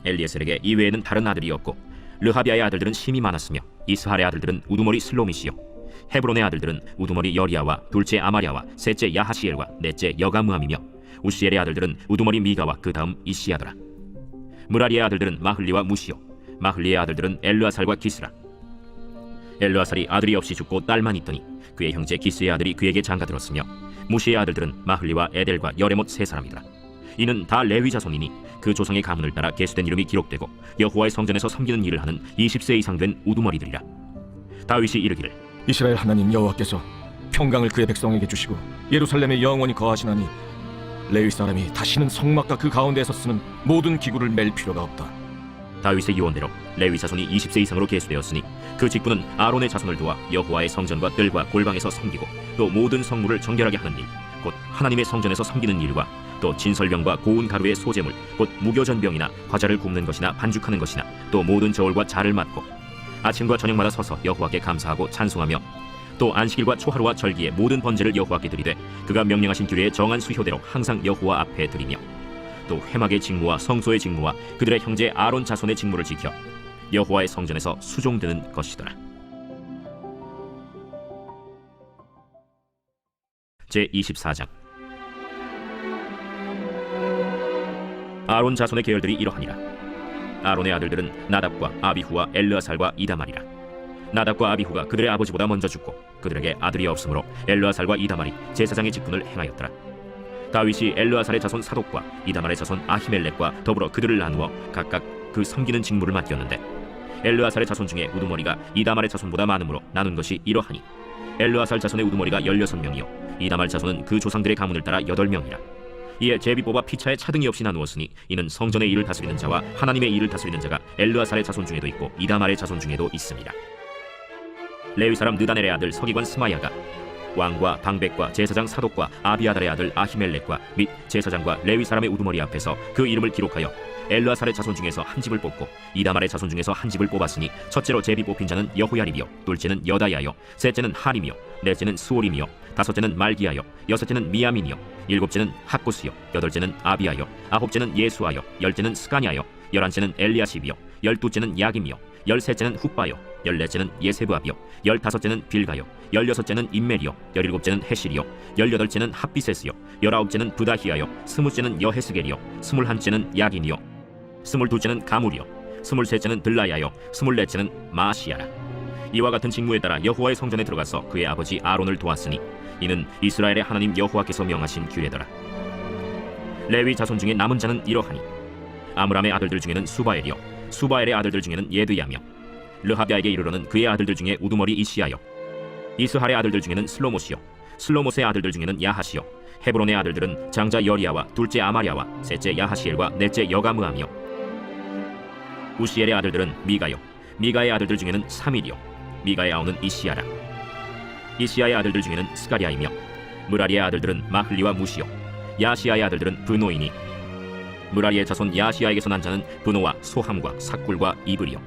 엘리에셀에게 이외에는 다른 아들이 없고 르하비아의 아들들은 심히 많았으며 이스할의 아들들은 우두머리 슬로미시요 헤브론의 아들들은 우두머리 여리아와 둘째 아마랴와 셋째 야하시엘과 넷째 여가무함이며 우시엘의 아들들은 우두머리 미가와 그 다음 이시야더라. 므라리의 아들들은 마흘리와 무시요 마흘리의 아들들은 엘르아살과 기스라. 엘르아살이 아들이 없이 죽고 딸만 있더니 그의 형제 기스의 아들이 그에게 장가들었으며 무시의 아들들은 마흘리와 에델과 여레못 세 사람이더라. 이는 다 레위 자손이니 그 조상의 가문을 따라 계수된 이름이 기록되고 여호와의 성전에서 섬기는 일을 하는 20세 이상 된 우두머리들이라. 다윗이 이르기를 이스라엘 하나님 여호와께서 평강을 그의 백성에게 주시고 예루살렘에 영원히 거하시나니 레위 사람이 다시는 성막과 그 가운데에서 쓰는 모든 기구를 맬 필요가 없다. 다윗의 유언대로 레위 자손이 20세 이상으로 계수되었으니 그 직분은 아론의 자손을 도와 여호와의 성전과 뜰과 골방에서 섬기고 또 모든 성물을 정결하게 하는 일, 곧 하나님의 성전에서 섬기는 일과 또 진설병과 고운 가루의 소재물 곧 무교전병이나 과자를 굽는 것이나 반죽하는 것이나 또 모든 저울과 자를 맡고 아침과 저녁마다 서서 여호와께 감사하고 찬송하며 또 안식일과 초하루와 절기의 모든 번제를 여호와께 드리되 그가 명령하신 규례의 정한 수효대로 항상 여호와 앞에 드리며 또 회막의 직무와 성소의 직무와 그들의 형제 아론 자손의 직무를 지켜 여호와의 성전에서 수종드는 것이더라. 제24장. 아론 자손의 계열들이 이러하니라. 아론의 아들들은 나답과 아비후와 엘르아살과 이다말이라. 나답과 아비후가 그들의 아버지보다 먼저 죽고 그들에게 아들이 없으므로 엘르아살과 이다말이 제사장의 직분을 행하였더라. 다윗이 엘르아살의 자손 사독과 이다말의 자손 아히멜렉과 더불어 그들을 나누어 각각 그 섬기는 직무를 맡겼는데 엘르아살의 자손 중에 우두머리가 이다말의 자손보다 많으므로 나눈 것이 이러하니 엘르아살 자손의 우두머리가 16명이요 이다말 자손은 그 조상들의 가문을 따라 8명이라. 이에 제비 뽑아 피차에 차등이 없이 나누었으니 이는 성전의 일을 다스리는 자와 하나님의 일을 다스리는 자가 엘르아살의 자손 중에도 있고 이다말의 자손 중에도 있습니다. 레위 사람 느다넬의 아들 서기관 스마야가 왕과 방백과 제사장 사독과 아비아달의 아들 아히멜렉과 및 제사장과 레위 사람의 우두머리 앞에서 그 이름을 기록하여 엘르아살의 자손 중에서 한 집을 뽑고 이다말의 자손 중에서 한 집을 뽑았으니 첫째로 제비 뽑힌 자는 여호야립이요 둘째는 여다야요 셋째는 하림이요 넷째는 수올임이요 다섯째는 말기야요 여섯째는 미야민이요 일곱째는 학구스요 여덟째는 아비야요 아홉째는 예수아요 열째는 스가냐요 열한째는 엘리야십이요 열두째는 야김이요 열셋째는 훗바요 열넷째는 예세브압이요 열다섯째는 빌가요 열여섯째는 임멜이요 열일곱째는 헤실이요 열여덟째는 핫비세스요 열아홉째는 부다히야요 스무째는 여헤스겔이요 스물한째는 야긴이요 스물둘째는 가물이요 스물셋째는 들라야요 스물넷째는 마시야라. 이와 같은 직무에 따라 여호와의 성전에 들어가서 그의 아버지 아론을 도왔으니 이는 이스라엘의 하나님 여호와께서 명하신 규례더라. 레위 자손 중에 남은 자는 이러하니 아므람의 아들들 중에는 수바엘이요 수바엘의 아들들 중에는 예드야며 르하비아에게 이르러는 그의 아들들 중에 우두머리 이시야요 이스할의 아들들 중에는 슬로못이요 슬로못의 아들들 중에는 야하시요 헤브론의 아들들은 장자 여리야와 둘째 아마랴와 셋째 야하시엘과 넷째 여가므아미요 우시엘의 아들들은 미가요 미가의 아들들 중에는 사밀이요 미가의 아우는 이시야라. 이시야의 아들들 중에는 스가랴이며 무라리의 아들들은 마흘리와 무시요 야시야의 아들들은 브노이니 무라리의 자손 야시야에게서 난 자는 브노와 소함과 삭굴과 이브리요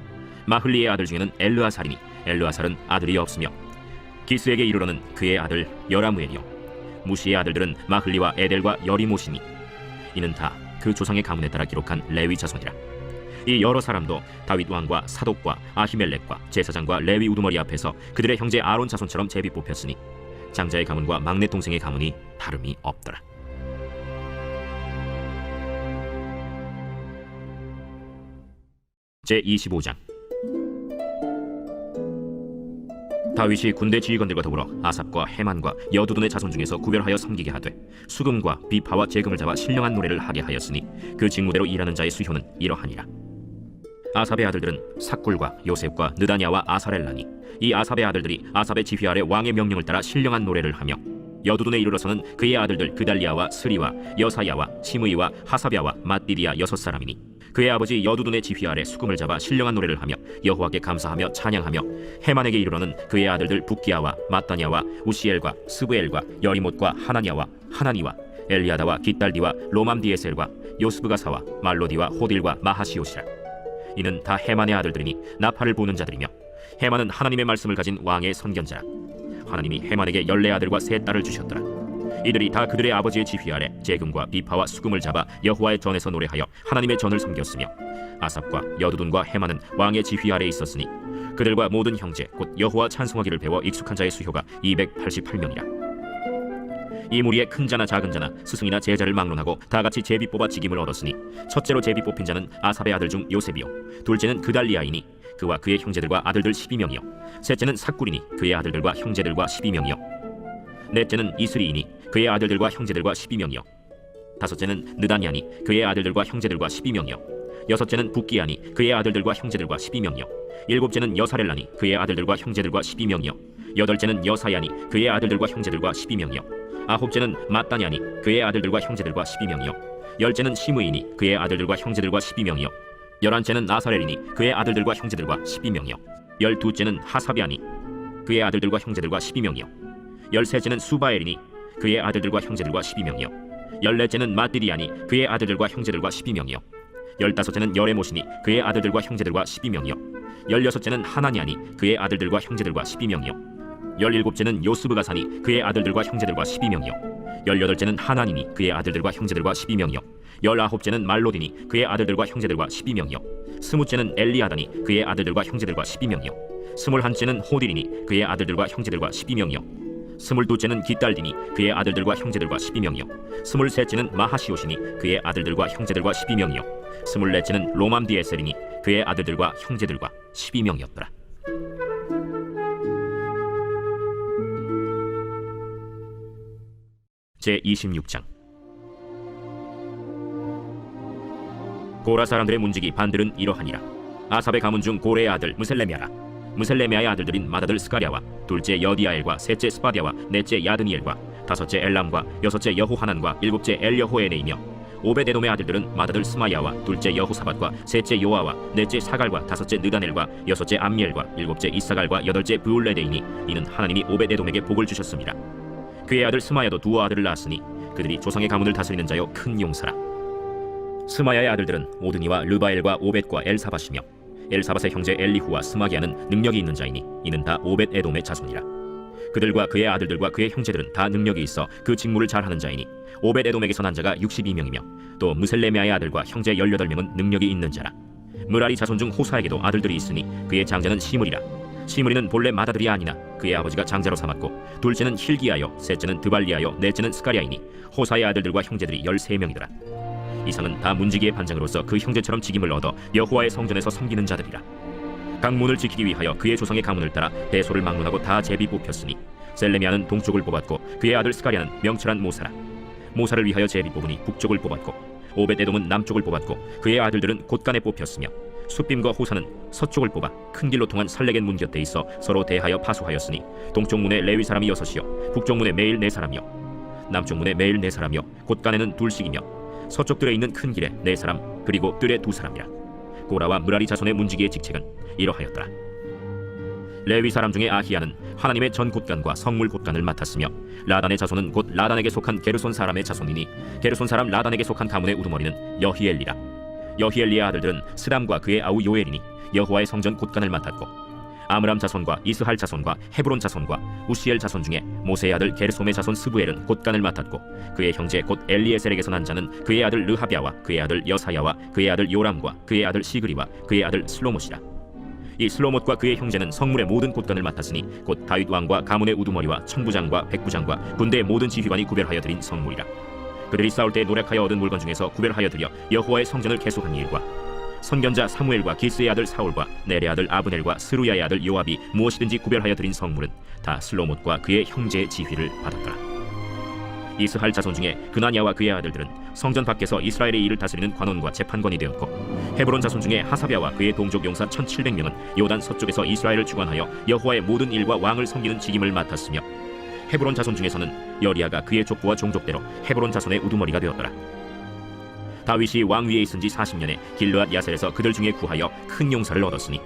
마흘리의 아들 중에는 엘르아살이니 엘르아살은 아들이 없으며 기스에게 이르러는 그의 아들 여라무엘이요 무시의 아들들은 마흘리와 에델과 여리모시니 이는 다 그 조상의 가문에 따라 기록한 레위 자손이라. 이 여러 사람도 다윗 왕과 사독과 아히멜렉과 제사장과 레위 우두머리 앞에서 그들의 형제 아론 자손처럼 제비 뽑혔으니 장자의 가문과 막내 동생의 가문이 다름이 없더라. 제25장. 다윗이 군대 지휘관들과 더불어 아삽과 헤만과 여두둔의 자손 중에서 구별하여 섬기게 하되 수금과 비파와 재금을 잡아 신령한 노래를 하게 하였으니 그 직무대로 일하는 자의 수효는 이러하니라. 아삽의 아들들은 삭굴과 요셉과 느다냐와 아사렐라니 이 아삽의 아들들이 아삽의 지휘 아래 왕의 명령을 따라 신령한 노래를 하며 여두둔에 이르러서는 그의 아들들 그달리아와 스리와 여사야와 시므이와 하사랴와 맛디디아 6사람이니 그의 아버지 여두둔의 지휘 아래 수금을 잡아 신령한 노래를 하며 여호와께 감사하며 찬양하며 헤만에게 이르러는 그의 아들들 붓기야와 마따냐와 우시엘과 스브엘과 여리못과 하나냐와 하나니와 엘리아다와 깃달디와 로맘디에셀과 요스브가사와 말로디와 호딜과 마하시옷이라. 이는 다 헤만의 아들들이니 나팔을 부는 자들이며 헤만은 하나님의 말씀을 가진 왕의 선견자라. 하나님이 헤만에게 14아들과 3딸을 주셨더라. 이들이 다 그들의 아버지의 지휘 아래 재금과 비파와 수금을 잡아 여호와의 전에서 노래하여 하나님의 전을 섬겼으며 아삽과 여두둔과 헤만은 왕의 지휘 아래에 있었으니 그들과 모든 형제 곧 여호와 찬송하기를 배워 익숙한 자의 수효가 288명이라. 이 무리에 큰 자나 작은 자나 스승이나 제자를 막론하고 다 같이 제비 뽑아 직임을 얻었으니 첫째로 제비 뽑힌 자는 아삽의 아들 중 요셉이요 둘째는 그달리아이니 그와 그의 형제들과 아들들 12명이요 셋째는 삭굴이니 그의 아들들과 형제들과 12명이요 넷째는 이스리이니 그의 아들들과 형제들과 12명이요 다섯째는 느다냐니 그의 아들들과 형제들과 12명이요 여섯째는 붓기야니 그의 아들들과 형제들과 12명이요 일곱째는 여사렐라니 그의 아들들과 형제들과 12명이요 여덟째는 여사야니 그의 아들들과 형제들과 12명이요 아홉째는 마따냐니 그의 아들들과 형제들과 12명이요 열째는 시므이니 그의 아들들과 형제들과 12명이요 열한째는 아사렐이니 그의 아들들과 형제들과 12명이요 열두째는 하사비아니 그의 아들들과 형제들과 12명이요 열셋째는 수바엘이니 그의 아들들과 형제들과 12명이요 14째는 마띠리아니 그의 아들들과 형제들과 12명이요 15째는 여레모시니 그의 아들들과 형제들과 12명이요 16째는 하나니아니 그의 아들들과 형제들과 12명이요 17째는 요스브가사니 그의 아들들과 형제들과 12명이요 18째는 하나니니 그의 아들들과 형제들과 12명이요 19째는 말로디니 그의 아들들과 형제들과 12명이요 20째는 엘리아다니 그의 아들들과 형제들과 12명이요 21째는 호딜이니 그의 아들들과 형제들과 12명이요 22째는 기딸디니 그의 아들들과 형제들과 12명이요 23째는 마하시오시니 그의 아들들과 형제들과 12명이요 24째는 로맘디에셀이니 그의 아들들과 형제들과 12명이었더라. 제26장 고라 사람들의 문지기 반들은 이러하니라. 아삽의 가문 중 고레의 아들 무셀레미아라. 무셀레미아의 아들들인 맏아들 스가랴와 둘째 여디아엘과 셋째 스바디아와 넷째 야드니엘과 다섯째 엘람과 여섯째 여호하난과 일곱째 엘여호에네이며 오베데돔의 아들들은 맏아들 스마야와 둘째 여호사밧과 셋째 요아와 넷째 사갈과 다섯째 느다넬과 여섯째 암미엘과 일곱째 이사갈과 여덟째 브울레데이니 이는 하나님이 오베데돔에게 복을 주셨습니다. 그의 아들 스마야도 두어 아들을 낳았으니 그들이 조상의 가문을 다스리는 자여 큰 용사라. 스마야의 아들들은 오드니와 르바엘과 오벳과 엘사밧이며 엘사밧의 형제 엘리후와 스마기야는 능력이 있는 자이니 이는 다 오벳 에돔의 자손이라. 그들과 그의 아들들과 그의 형제들은 다 능력이 있어 그 직무를 잘하는 자이니 오벳 에돔에게서 난 자가 62명이며 또 무셀레미아의 아들과 형제 18명은 능력이 있는 자라. 무라리 자손 중 호사에게도 아들들이 있으니 그의 장자는 시므리라. 시므리는 본래 맏아들이 아니나 그의 아버지가 장자로 삼았고 둘째는 힐기야요 셋째는 드발리야요 넷째는 스가랴이니 호사의 아들들과 형제들이 13명이더라. 이상은 다 문지기의 반장으로서 그 형제처럼 직임을 얻어 여호와의 성전에서 섬기는 자들이라. 각 문을 지키기 위하여 그의 조상의 가문을 따라 대소를 막론하고 다 제비 뽑혔으니 셀레미아는 동쪽을 뽑았고 그의 아들 스가랴는 명철한 모사라. 모사를 위하여 제비 뽑으니 북쪽을 뽑았고 오벳에돔은 남쪽을 뽑았고 그의 아들들은 곳간에 뽑혔으며 숫빔과 호사는 서쪽을 뽑아 큰 길로 통한 살레겐 문 곁에 있어 서로 대하여 파수하였으니 동쪽 문에 레위 사람이 6이요 북쪽 문에 매일 4사람이요 남쪽 문에 매일 4사람이요 곳간에는 둘씩이며 서쪽 뜰에 있는 큰 길에 4사람 그리고 뜰에 2사람이라. 고라와 무라리 자손의 문지기의 직책은 이러하였더라. 레위 사람 중에 아히야는 하나님의 전 곳간과 성물 곳간을 맡았으며 라단의 자손은 곧 라단에게 속한 게르손 사람의 자손이니 게르손 사람 라단에게 속한 가문의 우두머리는 여히엘리라. 여히엘리의 아들들은 스람과 그의 아우 요엘이니 여호와의 성전 곳간을 맡았고 아므람 자손과 이스할 자손과 헤브론 자손과 우시엘 자손 중에 모세의 아들 게르솜의 자손 스부엘은 곳간을 맡았고 그의 형제 곧 엘리에셀에게서 난 자는 그의 아들 르하비아와 그의 아들 여사야와 그의 아들 요람과 그의 아들 시그리와 그의 아들 슬로못이라. 이 슬로못과 그의 형제는 성문의 모든 곳간을 맡았으니 곧 다윗 왕과 가문의 우두머리와 천부장과 백부장과 군대의 모든 지휘관이 구별하여 드린 성물이라. 그들이 싸울 때 노력하여 얻은 물건 중에서 구별하여 드려 여호와의 성전을 계속한 일과 선견자 사무엘과 기스의 아들 사울과 넬의 아들 아브넬과 스루야의 아들 요압이 무엇이든지 구별하여 드린 성물은 다 슬로못과 그의 형제의 지휘를 받았더라. 이스할 자손 중에 그나냐와 그의 아들들은 성전 밖에서 이스라엘의 일을 다스리는 관원과 재판관이 되었고 헤브론 자손 중에 하사비아와 그의 동족 용사 1700명은 요단 서쪽에서 이스라엘을 주관하여 여호와의 모든 일과 왕을 섬기는 직임을 맡았으며 헤브론 자손 중에서는 여리야가 그의 족보와 종족대로 헤브론 자손의 우두머리가 되었더라. 다윗이 왕 위에 있은 지 40년에 길르앗 야셀에서 그들 중에 구하여 큰 용사를 얻었으니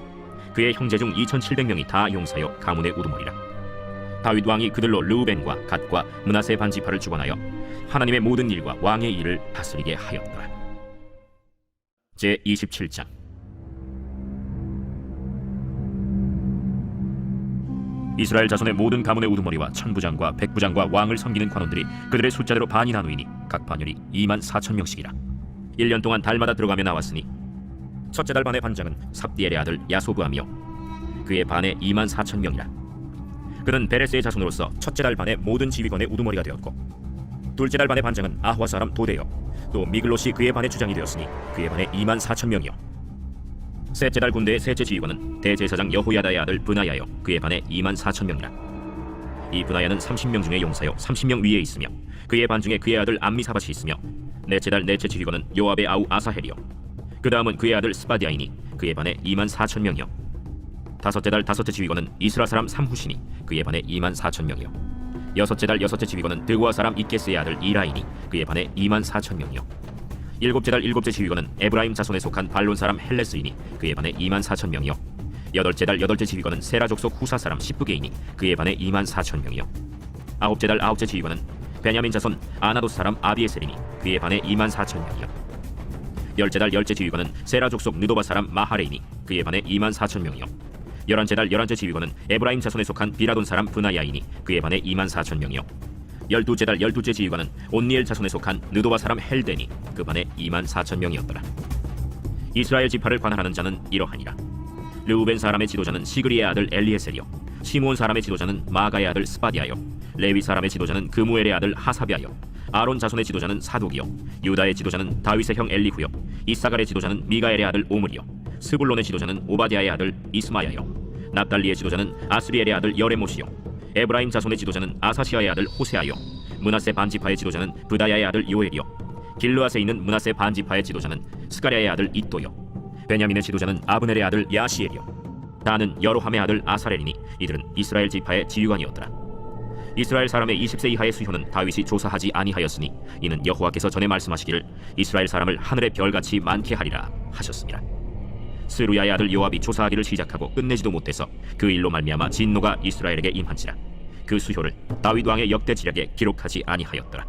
그의 형제 중 2700명이 다 용사요 가문의 우두머리라. 다윗 왕이 그들로 르우벤과 갓과 므낫세 반지파를 주관하여 하나님의 모든 일과 왕의 일을 다스리게 하였더라. 제27장 이스라엘 자손의 모든 가문의 우두머리와 천부장과 백부장과 왕을 섬기는 관원들이 그들의 숫자대로 반이 나누이니 각 반열이 24,000명씩이라. 1년 동안 달마다 들어가며 나왔으니 첫째 달 반의 반장은 삽디엘의 아들 야소브암이요 그의 반에 24,000명이라. 그는 베레스의 자손으로서 첫째 달 반의 모든 지휘관의 우두머리가 되었고 둘째 달 반의 반장은 아화 사람 도데요 또 미글롯이 그의 반의 주장이 되었으니 그의 반에 24,000명이요 셋째 달 군대의 셋째 지휘관은 대제사장 여호야다의 아들 브나야요 그의 반에 24,000명이라. 이 브나야는 30명 중에 용사요 30명 위에 있으며 그의 반 중에 그의 아들 암미사밧이 있으며 넷째 달 넷째 지휘관은 요압의 아우 아사헬이요 그 다음은 그의 아들 스바디아이니 그의 반에 24,000명이요 다섯째 달 다섯째 지휘관은 이스라 사람 삼후시니 그의 반에 24,000명이요 여섯째 달 여섯째 지휘관은 드고아 사람 이케스의 아들 이라이니 그의 반에 24,000명이요 일곱째 달 일곱째 지휘관은 에브라임 자손에 속한 발론 사람 헬레스이니 그의 반에 24,000명이요 여덟째 달 여덟째 지휘관은 세라 족속 후사 사람 시브게이니 그의 반에 24,000명이요 아홉째 달 아홉째 지휘관은 베냐민 자손 아나도 사람 아비에셀이니 그에 반해 24,000명이요. 열째 달 열째 지휘관은 세라 족속 느도바 사람 마하레이니 그에 반해 24,000명이요. 열한째 달 열한째 지휘관은 에브라임 자손에 속한 비라돈 사람 브나야이니 그에 반해 24,000명이요. 열두째 달 열두째 지휘관은 온니엘 자손에 속한 느도바 사람 헬데니 그 반해 24,000명이었더라. 이스라엘 지파를 관할하는 자는 이러하니라. 르우벤 사람의 지도자는 시그리의 아들 엘리에셀이요. 시므온 사람의 지도자는 마가의 아들 스바디아요. 레위 사람의 지도자는 그무엘의 아들 하사비아요. 아론 자손의 지도자는 사독이요. 유다의 지도자는 다윗의 형 엘리후요. 이사갈의 지도자는 미가엘의 아들 오므리요. 스불론의 지도자는 오바디아의 아들 이스마야요. 납달리의 지도자는 아스리엘의 아들 여레모시요. 에브라임 자손의 지도자는 아사시아의 아들 호세아요. 므낫세 반지파의 지도자는 브다야의 아들 요엘이요. 길르앗에 있는 므낫세 반지파의 지도자는 스가랴의 아들 이또요. 베냐민의 지도자는 아브넬의 아들 야시엘이요. 다는 여로함의 아들 아사렐이니 이들은 이스라엘 지파의 지휘관이었더라. 이스라엘 사람의 20세 이하의 수효는 다윗이 조사하지 아니하였으니 이는 여호와께서 전에 말씀하시기를 이스라엘 사람을 하늘의 별같이 많게 하리라 하셨습니다. 스루야의 아들 요압이 조사하기를 시작하고 끝내지도 못해서 그 일로 말미암아 진노가 이스라엘에게 임한지라. 그 수효를 다윗 왕의 역대 지략에 기록하지 아니하였더라.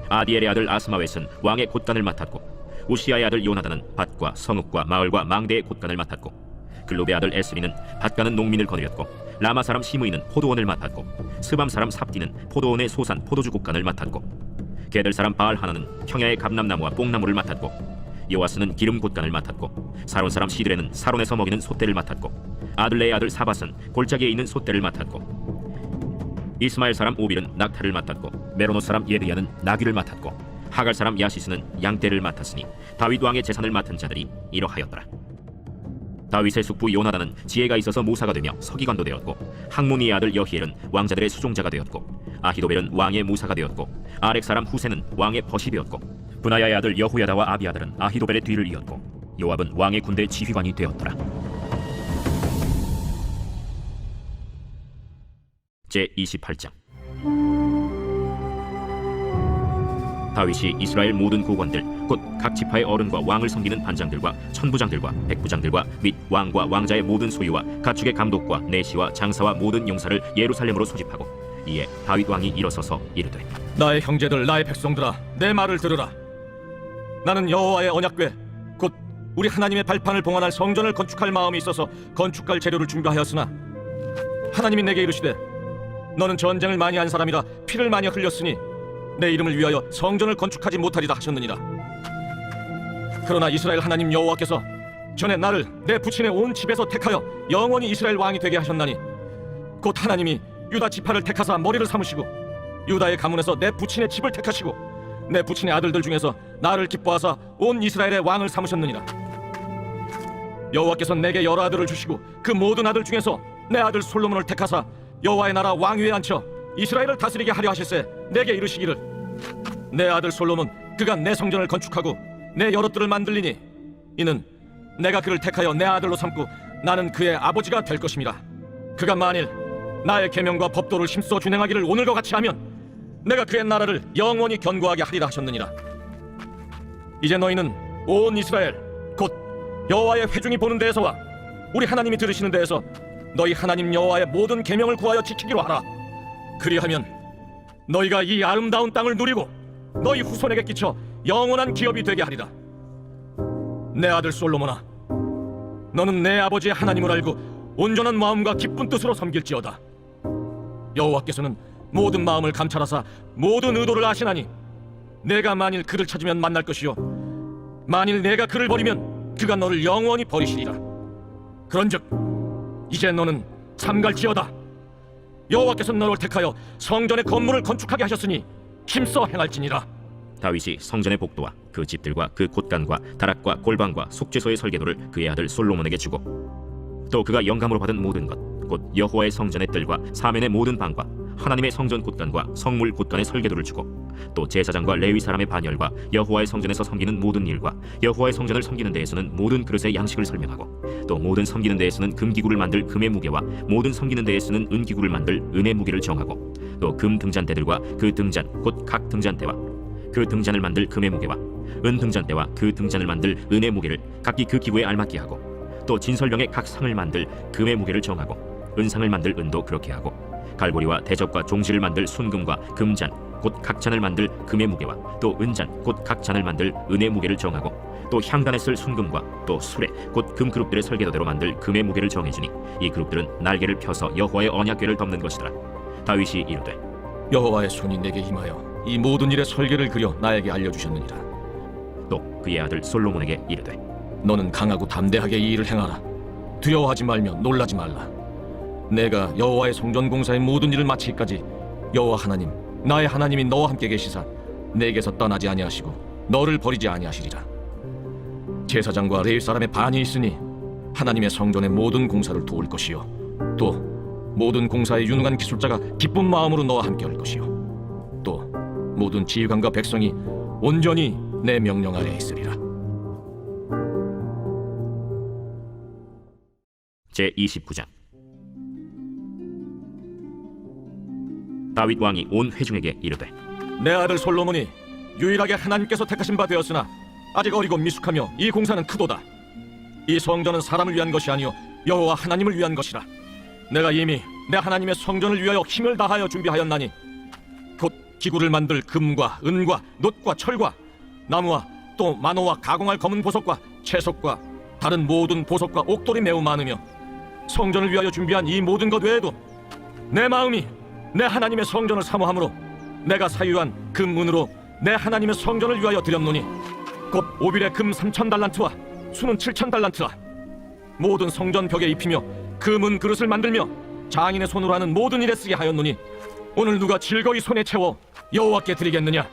아디엘의 아들 아스마웻은 왕의 곳간을 맡았고 우시아의 아들 요나단은 밭과 성읍과 마을과 망대의 곳간을 맡았고 글롭의 아들 에스리는 밭가는 농민을 거느렸고 라마 사람 시므이는 포도원을 맡았고 스밤 사람 삽디는 포도원의 소산 포도주 곳간을 맡았고 게들 사람 바알 하나는 평야의 감람나무와 뽕나무를 맡았고 요아스는 기름 곳간을 맡았고 사론 사람 시드레는 사론에서 먹이는 솥대를 맡았고 아들레의 아들 사밧은 골짜기에 있는 솥대를 맡았고 이스마엘 사람 오빌은 낙타를 맡았고 메로노 사람 예드야는 나귀를 맡았고 하갈 사람 야시스는 양떼를 맡았으니 다윗 왕의 재산을 맡은 자들이 이러하였더라. 다윗의 숙부 요나단은 지혜가 있어서 모사가 되며 서기관도 되었고 학문이의 아들 여히엘은 왕자들의 수종자가 되었고 아히도벨은 왕의 무사가 되었고 아렉 사람 후세는 왕의 벗이 되었고 브나야의 아들 여호야다와 아비아달은 아히도벨의 뒤를 이었고 요압은 왕의 군대 지휘관이 되었더라. 제28장 다윗이 이스라엘 모든 고관들 곧 각 지파의 어른과 왕을 섬기는 반장들과 천부장들과 백부장들과 및 왕과 왕자의 모든 소유와 가축의 감독과 내시와 장사와 모든 용사를 예루살렘으로 소집하고 이에 다윗 왕이 일어서서 이르되 나의 형제들 나의 백성들아 내 말을 들으라. 나는 여호와의 언약궤 곧 우리 하나님의 발판을 봉헌할 성전을 건축할 마음이 있어서 건축할 재료를 준비하였으나 하나님이 내게 이르시되 너는 전쟁을 많이 한 사람이라 피를 많이 흘렸으니 내 이름을 위하여 성전을 건축하지 못하리라 하셨느니라. 그러나 이스라엘 하나님 여호와께서 전에 나를 내 부친의 온 집에서 택하여 영원히 이스라엘 왕이 되게 하셨나니 곧 하나님이 유다 지파를 택하사 머리를 삼으시고 유다의 가문에서 내 부친의 집을 택하시고 내 부친의 아들들 중에서 나를 기뻐하사 온 이스라엘의 왕을 삼으셨느니라. 여호와께서 내게 여러 아들을 주시고 그 모든 아들 중에서 내 아들 솔로몬을 택하사 여호와의 나라 왕위에 앉혀 이스라엘을 다스리게 하려 하실세 내게 이르시기를 내 아들 솔로몬 그가 내 성전을 건축하고 내 여럿들을 만들리니 이는 내가 그를 택하여 내 아들로 삼고 나는 그의 아버지가 될 것임이라. 그가 만일 나의 계명과 법도를 힘써 준행하기를 오늘과 같이 하면 내가 그의 나라를 영원히 견고하게 하리라 하셨느니라. 이제 너희는 온 이스라엘 곧 여호와의 회중이 보는 데에서와 우리 하나님이 들으시는 데에서 너희 하나님 여호와의 모든 계명을 구하여 지키기로 하라. 그리하면 너희가 이 아름다운 땅을 누리고 너희 후손에게 끼쳐 영원한 기업이 되게 하리라. 내 아들 솔로몬아, 너는 내 아버지의 하나님을 알고 온전한 마음과 기쁜 뜻으로 섬길지어다. 여호와께서는 모든 마음을 감찰하사 모든 의도를 아시나니 내가 만일 그를 찾으면 만날 것이요 만일 내가 그를 버리면 그가 너를 영원히 버리시리라. 그런즉 이제 너는 삼갈지어다. 여호와께서 너를 택하여 성전의 건물을 건축하게 하셨으니 힘써 행할지니라. 다윗이 성전의 복도와 그 집들과 그 곳간과 다락과 골방과 속죄소의 설계도를 그의 아들 솔로몬에게 주고 또 그가 영감으로 받은 모든 것 곧 여호와의 성전의 뜰과 사면의 모든 방과 하나님의 성전 곳간과 성물 곳간의 설계도를 주고 또 제사장과 레위 사람의 반열과 여호와의 성전에서 섬기는 모든 일과 여호와의 성전을 섬기는 데에서는 모든 그릇의 양식을 설명하고 또 모든 섬기는 데에서는 금기구를 만들 금의 무게와 모든 섬기는 데에서는 은기구를 만들 은의 무게를 정하고 또 금 등잔대들과 그 등잔 곧 각 등잔대와 그 등잔을 만들 금의 무게와 은 등잔대와 그 등잔을 만들 은의 무게를 각기 그 기구에 알맞게 하고 또 진설병의 각 상을 만들 금의 무게를 정하고 은상을 만들 은도 그렇게 하고 갈고리와 대접과 종실을 만들 순금과 금잔 곧 각잔을 만들 금의 무게와 또 은잔 곧 각잔을 만들 은의 무게를 정하고 또 향단에 쓸 순금과 또 수레 곧 금그룹들의 설계도대로 만들 금의 무게를 정해주니 이 그룹들은 날개를 펴서 여호와의 언약궤를 덮는 것이더라. 다윗이 이르되 여호와의 손이 내게 임하여 이 모든 일의 설계를 그려 나에게 알려주셨느니라. 또 그의 아들 솔로몬에게 이르되 너는 강하고 담대하게 이 일을 행하라. 두려워하지 말며 놀라지 말라. 내가 여호와의 성전 공사의 모든 일을 마치기까지 여호와 하나님 나의 하나님이 너와 함께 계시사 내게서 떠나지 아니하시고 너를 버리지 아니하시리라. 제사장과 레위 사람의 반이 있으니 하나님의 성전의 모든 공사를 도울 것이요 또 모든 공사의 유능한 기술자가 기쁜 마음으로 너와 함께 할 것이요 또 모든 지휘관과 백성이 온전히 내 명령 아래에 있으리라. 제29장. 다윗 왕이 온 회중에게 이르되 내 아들 솔로몬이 유일하게 하나님께서 택하신 바 되었으나 아직 어리고 미숙하며 이 공사는 크도다. 이 성전은 사람을 위한 것이 아니요 여호와 하나님을 위한 것이라. 내가 이미 내 하나님의 성전을 위하여 힘을 다하여 준비하였나니 곧 기구를 만들 금과 은과 놋과 철과 나무와 또 만호와 가공할 검은 보석과 채석과 다른 모든 보석과 옥돌이 매우 많으며 성전을 위하여 준비한 이 모든 것 외에도 내 마음이 내 하나님의 성전을 사모함으로 내가 사유한 금은으로 내 하나님의 성전을 위하여 드렸노니 곧 오빌의 금 3,000달란트와 수는 7,000달란트라. 모든 성전 벽에 입히며 금은 그릇을 만들며 장인의 손으로 하는 모든 일에 쓰게 하였노니 오늘 누가 즐거이 손에 채워 여호와께 드리겠느냐.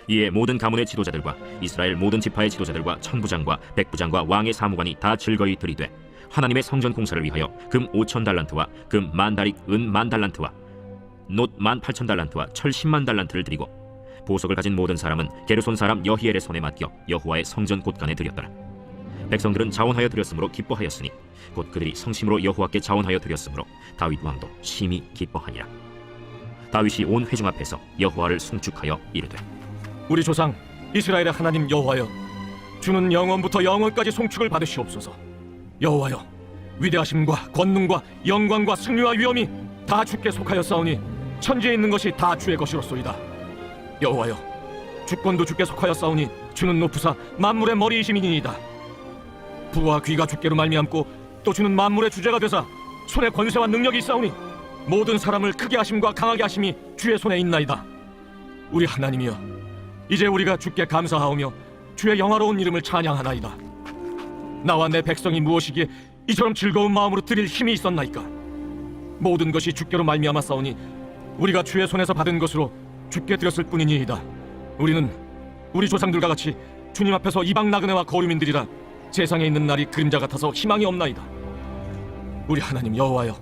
이에 모든 가문의 지도자들과 이스라엘 모든 지파의 지도자들과 천부장과 백부장과 왕의 사무관이 다 즐거이 들이되 하나님의 성전 공사를 위하여 금 5,000달란트와 금 10,000다릭 은 10,000달란트와 놋 18,000달란트와 철 10만 달란트를 드리고 보석을 가진 모든 사람은 게르손 사람 여히엘의 손에 맡겨 여호와의 성전 곳간에 드렸더라. 백성들은 자원하여 드렸으므로 기뻐하였으니 곧 그들이 성심으로 여호와께 자원하여 드렸으므로 다윗 왕도 심히 기뻐하니라. 다윗이 온 회중 앞에서 여호와를 송축하여 이르되 우리 조상 이스라엘의 하나님 여호와여, 주는 영원부터 영원까지 송축을 받으시옵소서. 여호와여, 위대하심과 권능과 영광과 승리와 위엄이 다 주께 속하였사오니 천지에 있는 것이 다 주의 것이로소이다. 여호와여, 주권도 주께 속하였사오니 주는 높으사 만물의 머리이심이니이다. 부와 귀가 주께로 말미암고 또 주는 만물의 주제가 되사 손에 권세와 능력이 있사오니 모든 사람을 크게 하심과 강하게 하심이 주의 손에 있나이다. 우리 하나님이여, 이제 우리가 주께 감사하오며 주의 영화로운 이름을 찬양하나이다. 나와 내 백성이 무엇이기에 이처럼 즐거운 마음으로 드릴 힘이 있었나이까. 모든 것이 주께로 말미암았사오니 우리가 주의 손에서 받은 것으로 주께 드렸을 뿐이니이다. 우리는 우리 조상들과 같이 주님 앞에서 이방 나그네와 거류민들이라 세상에 있는 날이 그림자 같아서 희망이 없나이다. 우리 하나님 여호와여,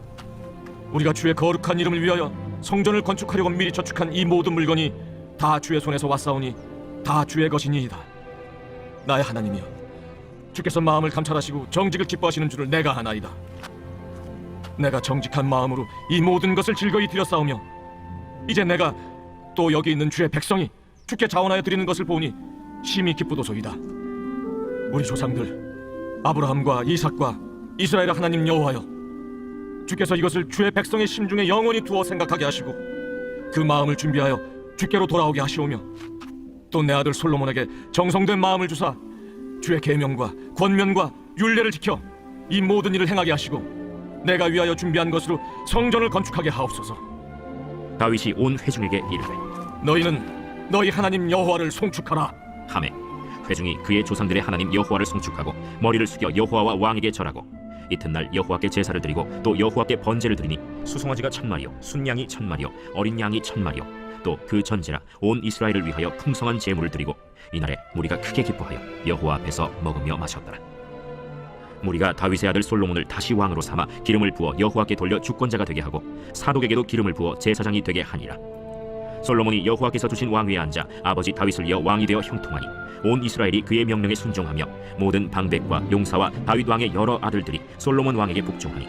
우리가 주의 거룩한 이름을 위하여 성전을 건축하려고 미리 저축한 이 모든 물건이 다 주의 손에서 왔사오니 다 주의 것이니이다. 나의 하나님이여, 주께서 마음을 감찰하시고 정직을 기뻐하시는 줄을 내가 아나이다. 내가 정직한 마음으로 이 모든 것을 즐거이 드렸사오며 이제 내가 또 여기 있는 주의 백성이 주께 자원하여 드리는 것을 보니 심히 기쁘도소이다. 우리 조상들 아브라함과 이삭과 이스라엘의 하나님 여호와여, 주께서 이것을 주의 백성의 심중에 영원히 두어 생각하게 하시고 그 마음을 준비하여 주께로 돌아오게 하시오며 또 내 아들 솔로몬에게 정성된 마음을 주사 주의 계명과 권면과 율례를 지켜 이 모든 일을 행하게 하시고 내가 위하여 준비한 것으로 성전을 건축하게 하옵소서. 다윗이 온 회중에게 이르되 너희는 너희 하나님 여호와를 송축하라 하매 회중이 그의 조상들의 하나님 여호와를 송축하고 머리를 숙여 여호와와 왕에게 절하고 이튿날 여호와께 제사를 드리고 또 여호와께 번제를 드리니 수송아지가 1,000마리요 순양이 1,000마리요 어린 양이 1,000마리요 또 그 전제라 온 이스라엘을 위하여 풍성한 제물을 드리고 이날에 무리가 크게 기뻐하여 여호와 앞에서 먹으며 마셨더라. 무리가 다윗의 아들 솔로몬을 다시 왕으로 삼아 기름을 부어 여호와께 돌려 주권자가 되게 하고 사독에게도 기름을 부어 제사장이 되게 하니라. 솔로몬이 여호와께서 주신 왕위에 앉아 아버지 다윗을 이어 왕이 되어 형통하니 온 이스라엘이 그의 명령에 순종하며 모든 방백과 용사와 다윗 왕의 여러 아들들이 솔로몬 왕에게 복종하니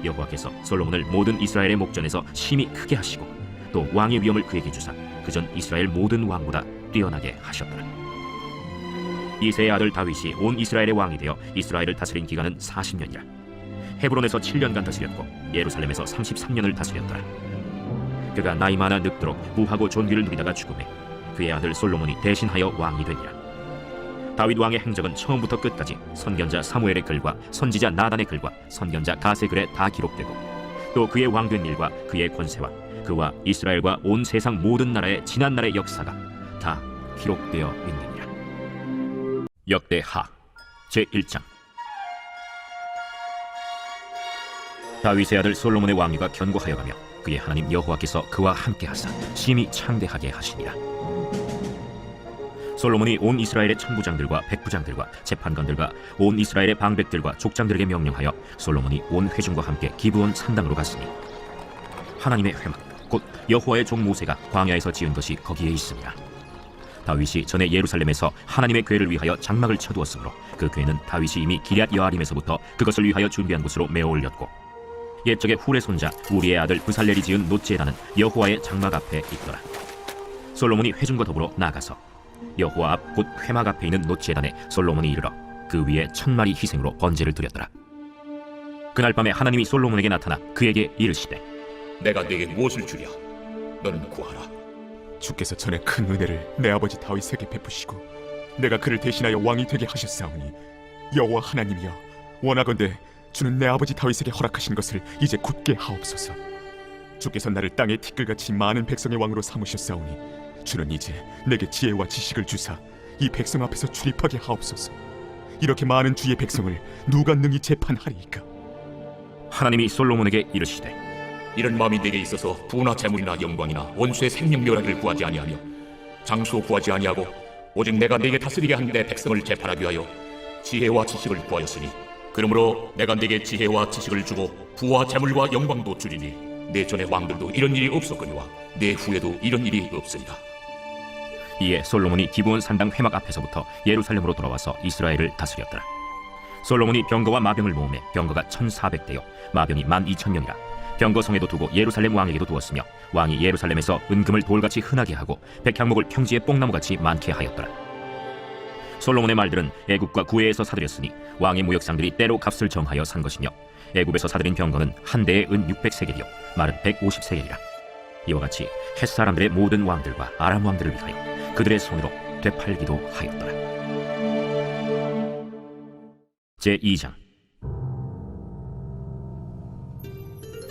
여호와께서 솔로몬을 모든 이스라엘의 목전에서 심히 크게 하시고 또 왕의 위엄을 그에게 주사 그전 이스라엘 모든 왕보다 뛰어나게 하셨더라. 이새의 아들 다윗이 온 이스라엘의 왕이 되어 이스라엘을 다스린 기간은 40년이라. 헤브론에서 7년간 다스렸고 예루살렘에서 33년을 다스렸더라. 그가 나이 많아 늙도록 부하고 존귀를 누리다가 죽음에 그의 아들 솔로몬이 대신하여 왕이 되니라. 다윗 왕의 행적은 처음부터 끝까지 선견자 사무엘의 글과 선지자 나단의 글과 선견자 갓의 글에 다 기록되고 또 그의 왕된 일과 그의 권세와 그와 이스라엘과 온 세상 모든 나라의 지난 날의 역사가 다 기록되어 있느니라. 역대하 제1장. 다윗의 아들 솔로몬의 왕위가 견고하여가며 그의 하나님 여호와께서 그와 함께하사 심히 창대하게 하시니라. 솔로몬이 온 이스라엘의 천부장들과 백부장들과 재판관들과 온 이스라엘의 방백들과 족장들에게 명령하여 솔로몬이 온 회중과 함께 기브온 산당으로 갔으니 하나님의 회막 곧 여호와의 종 모세가 광야에서 지은 것이 거기에 있습니다. 다윗이 전에 예루살렘에서 하나님의 궤를 위하여 장막을 쳐두었으므로 그 궤는 다윗이 이미 기럇 여아림에서부터 그것을 위하여 준비한 곳으로 메어 올렸고 옛적에 훌의 손자 우리의 아들 브살렐이 지은 놋제단은 여호와의 장막 앞에 있더라. 솔로몬이 회중과 더불어 나가서 여호와 앞 곧 회막 앞에 있는 놋제단에 솔로몬이 이르러 그 위에 1000마리 희생으로 번제를 드렸더라. 그날 밤에 하나님이 솔로몬에게 나타나 그에게 이르시되 내가 네게 무엇을 주랴? 너는 구하라. 주께서 전에 큰 은혜를 내 아버지 다윗에게 베푸시고 내가 그를 대신하여 왕이 되게 하셨사오니 여호와 하나님이여 원하건대 주는 내 아버지 다윗에게 허락하신 것을 이제 굳게 하옵소서. 주께서 나를 땅의 티끌같이 많은 백성의 왕으로 삼으셨사오니 주는 이제 내게 지혜와 지식을 주사 이 백성 앞에서 출입하게 하옵소서. 이렇게 많은 주의 백성을 누가 능히 재판하리이까? 하나님이 솔로몬에게 이르시되 이런 마음이 네게 있어서 부나 재물이나 영광이나 원수의 생명묘라기를 구하지 아니하며 장수 구하지 아니하고 오직 내가 네게 다스리게 한 내 백성을 재판하기 위하여 지혜와 지식을 구하였으니 그러므로 내가 네게 지혜와 지식을 주고 부와 재물과 영광도 주리니 내 전의 왕들도 이런 일이 없었거니와 내 후에도 이런 일이 없으리라. 이에 솔로몬이 기브온 산당 회막 앞에서부터 예루살렘으로 돌아와서 이스라엘을 다스렸더라. 솔로몬이 병거와 마병을 모으매 병거가 1400대요 마병이 12000명이라. 병거성에도 두고 예루살렘 왕에게도 두었으며 왕이 예루살렘에서 은금을 돌같이 흔하게 하고 백향목을 평지에 뽕나무같이 많게 하였더라. 솔로몬의 말들은 애굽과 구해에서 사들였으니 왕의 무역상들이 때로 값을 정하여 산 것이며 애굽에서 사들인 병거는 한 대에 은 600세겔이요 말은 150세겔이라. 이와 같이 햇사람들의 모든 왕들과 아람 왕들을 위하여 그들의 손으로 되팔기도 하였더라. 제2장.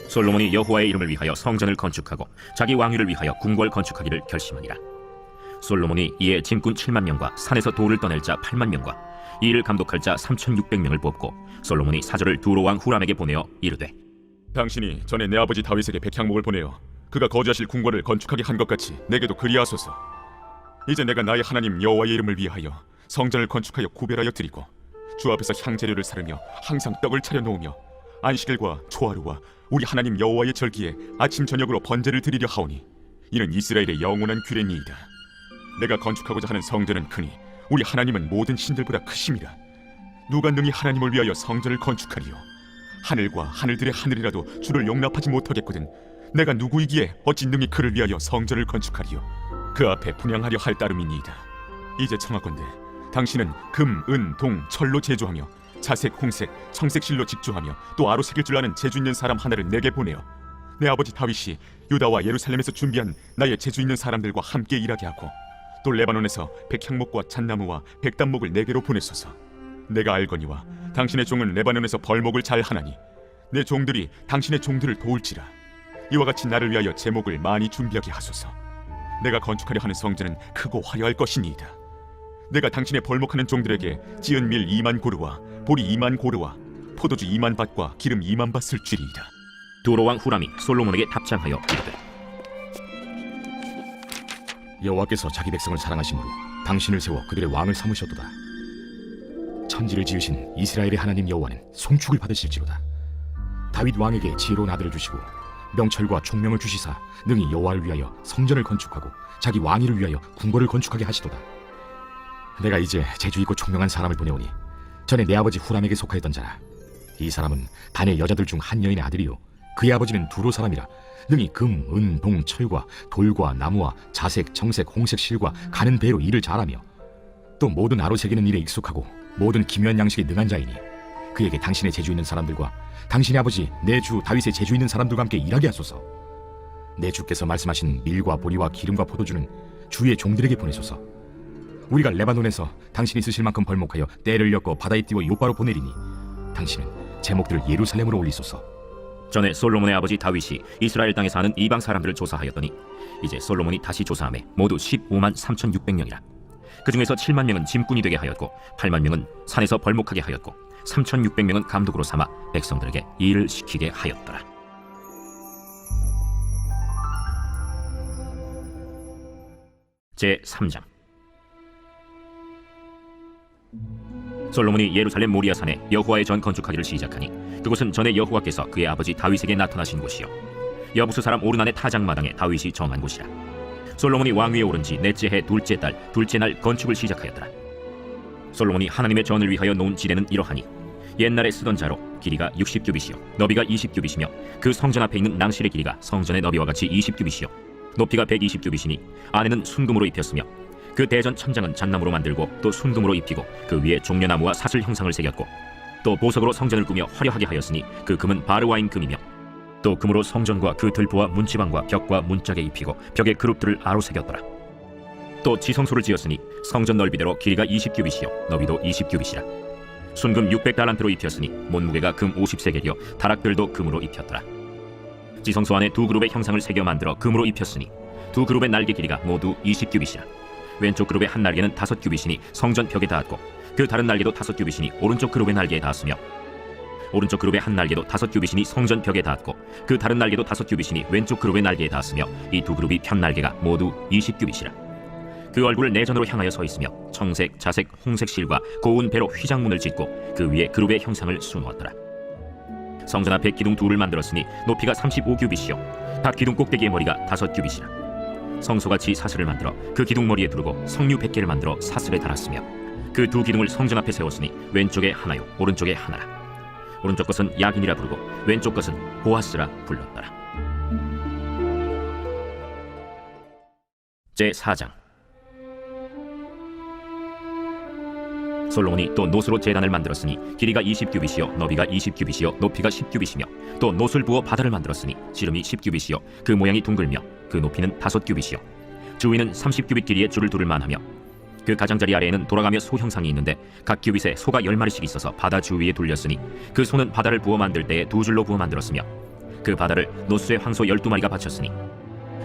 솔로몬이 여호와의 이름을 위하여 성전을 건축하고 자기 왕위를 위하여 궁궐 건축하기를 결심하니라. 솔로몬이 이에 짐꾼 7만 명과 산에서 돌을 떠낼 자 8만 명과 이 일을 감독할 자 3600명을 뽑고 솔로몬이 사절을 두로 왕 후람에게 보내어 이르되 당신이 전에 내 아버지 다윗에게 백향목을 보내어 그가 거주하실 궁궐을 건축하게 한 것 같이 내게도 그리하소서. 이제 내가 나의 하나님 여호와의 이름을 위하여 성전을 건축하여 구별하여 드리고 주 앞에서 향재료를 사르며 항상 떡을 차려 놓으며 안식일과 초하루와 우리 하나님 여호와의 절기에 아침 저녁으로 번제를 드리려 하오니 이는 이스라엘의 영원한 규례니이다. 내가 건축하고자 하는 성전은 크니 우리 하나님은 모든 신들보다 크심이라. 누가 능히 하나님을 위하여 성전을 건축하리요? 하늘과 하늘들의 하늘이라도 주를 용납하지 못하겠거든 내가 누구이기에 어찌 능히 그를 위하여 성전을 건축하리요? 그 앞에 분향하려 할 따름이니이다. 이제 청하건대 당신은 금, 은, 동, 철로 제조하며 자색, 홍색, 청색 실로 직조하며 또 아로새길 줄 아는 재주 있는 사람 하나를 내게 보내어 내 아버지 다윗이 유다와 예루살렘에서 준비한 나의 재주 있는 사람들과 함께 일하게 하고 또 레바논에서 백향목과 잣나무와 백단목을 내게로 보내소서. 내가 알거니와 당신의 종은 레바논에서 벌목을 잘 하나니 내 종들이 당신의 종들을 도울지라. 이와 같이 나를 위하여 제목을 많이 준비하게 하소서. 내가 건축하려 하는 성전은 크고 화려할 것이니이다. 내가 당신의 벌목하는 종들에게 찌은 밀 2만 고르와 보리 2만 고르와 포도주 2만 밭과 기름 2만 밭을 주리이다. 두로 왕 후람이 솔로몬에게 답장하여 이르되 여호와께서 자기 백성을 사랑하심으로 당신을 세워 그들의 왕을 삼으셨도다. 천지를 지으신 이스라엘의 하나님 여호와는 송축을 받으실지로다. 다윗 왕에게 지혜로운 아들을 주시고 명철과 총명을 주시사 능히 여호와를 위하여 성전을 건축하고 자기 왕위를 위하여 궁궐을 건축하게 하시도다. 내가 이제 재주 있고 총명한 사람을 보내오니 전에 내 아버지 후람에게 속하였던 자라. 이 사람은 단의 여자들 중 한 여인의 아들이요 그의 아버지는 두로 사람이라. 능히 금, 은, 동, 철과 돌과 나무와 자색, 정색, 홍색 실과 가는 배로 일을 잘하며 또 모든 아로새기는 일에 익숙하고 모든 기묘한 양식에 능한 자이니 그에게 당신의 재주 있는 사람들과 당신의 아버지 내 주 다윗의 재주 있는 사람들과 함께 일하게 하소서. 내 주께서 말씀하신 밀과 보리와 기름과 포도주는 주의 종들에게 보내소서. 우리가 레바논에서 당신이 쓰실 만큼 벌목하여 떼를 엮어 바다에 띄워 요바로 보내리니 당신은 제목들을 예루살렘으로 올리소서. 전에 솔로몬의 아버지 다윗이 이스라엘 땅에 사는 이방 사람들을 조사하였더니 이제 솔로몬이 다시 조사하매 모두 15만 3,600명이라. 그 중에서 7만 명은 짐꾼이 되게 하였고 8만 명은 산에서 벌목하게 하였고 3,600명은 감독으로 삼아 백성들에게 일을 시키게 하였더라. 제 3장. 솔로몬이 예루살렘 모리아산에 여호와의 전 건축하기를 시작하니 그곳은 전에 여호와께서 그의 아버지 다윗에게 나타나신 곳이요 여부스 사람 오르난의 타작마당에 다윗이 정한 곳이라. 솔로몬이 왕위에 오른 지 넷째 해 둘째 달 둘째 날 건축을 시작하였더라. 솔로몬이 하나님의 전을 위하여 놓은 지대는 이러하니 옛날에 쓰던 자로 길이가 60규빗이요 너비가 20규빗이며 그 성전 앞에 있는 낭실의 길이가 성전의 너비와 같이 20규빗이요 높이가 120규빗이니 안에는 순금으로 입혔으며 그 대전 천장은 잣나무로 만들고 또 순금으로 입히고 그 위에 종려나무와 사슬 형상을 새겼고 또 보석으로 성전을 꾸며 화려하게 하였으니 그 금은 바르와인 금이며 또 금으로 성전과 그 들보와 문지방과 벽과 문짝에 입히고 벽에 그룹들을 아로 새겼더라. 또 지성소를 지었으니 성전 넓이대로 길이가 20규빗이요 너비도 20규빗이라. 순금 600달란트로 입혔으니 몸무게가 금 50세겔이요 다락들도 금으로 입혔더라. 지성소 안에 두 그룹의 형상을 새겨 만들어 금으로 입혔으니 두 그룹의 날개 길이가 모두 20규빗이라. 왼쪽 그룹의 한 날개는 5규빗이니 성전 벽에 닿았고 그 다른 날개도 5규빗이니 오른쪽 그룹의 날개에 닿았으며 오른쪽 그룹의 한 날개도 5규빗이니 성전 벽에 닿았고 그 다른 날개도 5규빗이니 왼쪽 그룹의 날개에 닿았으며 이 두 그룹이 편 날개가 모두 20규빗이라. 그 얼굴을 내전으로 향하여 서 있으며 청색, 자색, 홍색 실과 고운 배로 휘장문을 짓고 그 위에 그룹의 형상을 수놓았더라. 성전 앞에 기둥 둘을 만들었으니 높이가 35규빗이요 각 기둥 꼭대기의 머리가 5규빗이라. 성소같이 사슬을 만들어 그 기둥 머리에 두르고 석류 100개를 만들어 사슬에 달았으며 그 두 기둥을 성전 앞에 세웠으니 왼쪽에 하나요 오른쪽에 하나라. 오른쪽 것은 야긴이라 부르고 왼쪽 것은 보아스라 불렀더라. 제 4장. 솔로몬이 또 노스로 제단을 만들었으니 길이가 20규빗이요 너비가 20규빗이요 높이가 10규빗이며 또 노스를 부어 바다를 만들었으니 지름이 10규빗이요 그 모양이 둥글며 그 높이는 5규빗이요 주위는 30규빗 길이의 줄을 두를 만하며 그 가장자리 아래에는 돌아가며 소 형상이 있는데 각 규빗에 소가 10마리씩 있어서 바다 주위에 둘렸으니 그 소는 바다를 부어 만들 때에 두 줄로 부어 만들었으며 그 바다를 노스에 황소 12마리가 바쳤으니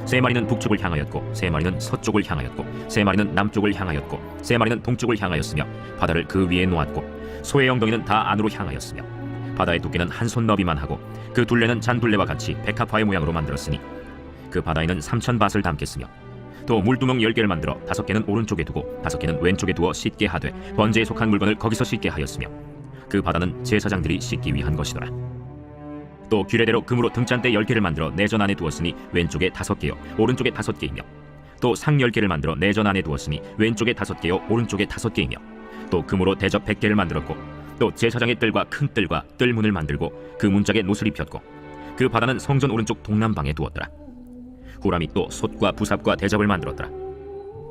3마리는 북쪽을 향하였고 3마리는 서쪽을 향하였고 3마리는 남쪽을 향하였고 3마리는 동쪽을 향하였으며 바다를 그 위에 놓았고 소의 엉덩이는 다 안으로 향하였으며 바다의 두께는 한 손 너비만 하고 그 둘레는 잔둘레와 같이 백합화의 모양으로 만들었으니 그 바다에는 3,000밭을 담겠으며 또 물두멍 10개를 만들어 5개는 오른쪽에 두고 5개는 왼쪽에 두어 씻게 하되 번제에 속한 물건을 거기서 씻게 하였으며 그 바다는 제사장들이 씻기 위한 것이더라. 또 규례대로 금으로 등잔대 10개를 만들어 내전 안에 두었으니 왼쪽에 5개요 오른쪽에 5개이며 또 상 10개를 만들어 내전 안에 두었으니 왼쪽에 5개요 오른쪽에 5개이며 또 금으로 대접 100개를 만들었고 또 제사장의 뜰과 큰 뜰과 뜰문을 만들고 그 문짝에 노슬 입혔고 그 바다는 성전 오른쪽 동남방에 두었더라. 후람이 또 솥과 부삽과 대접을 만들었더라.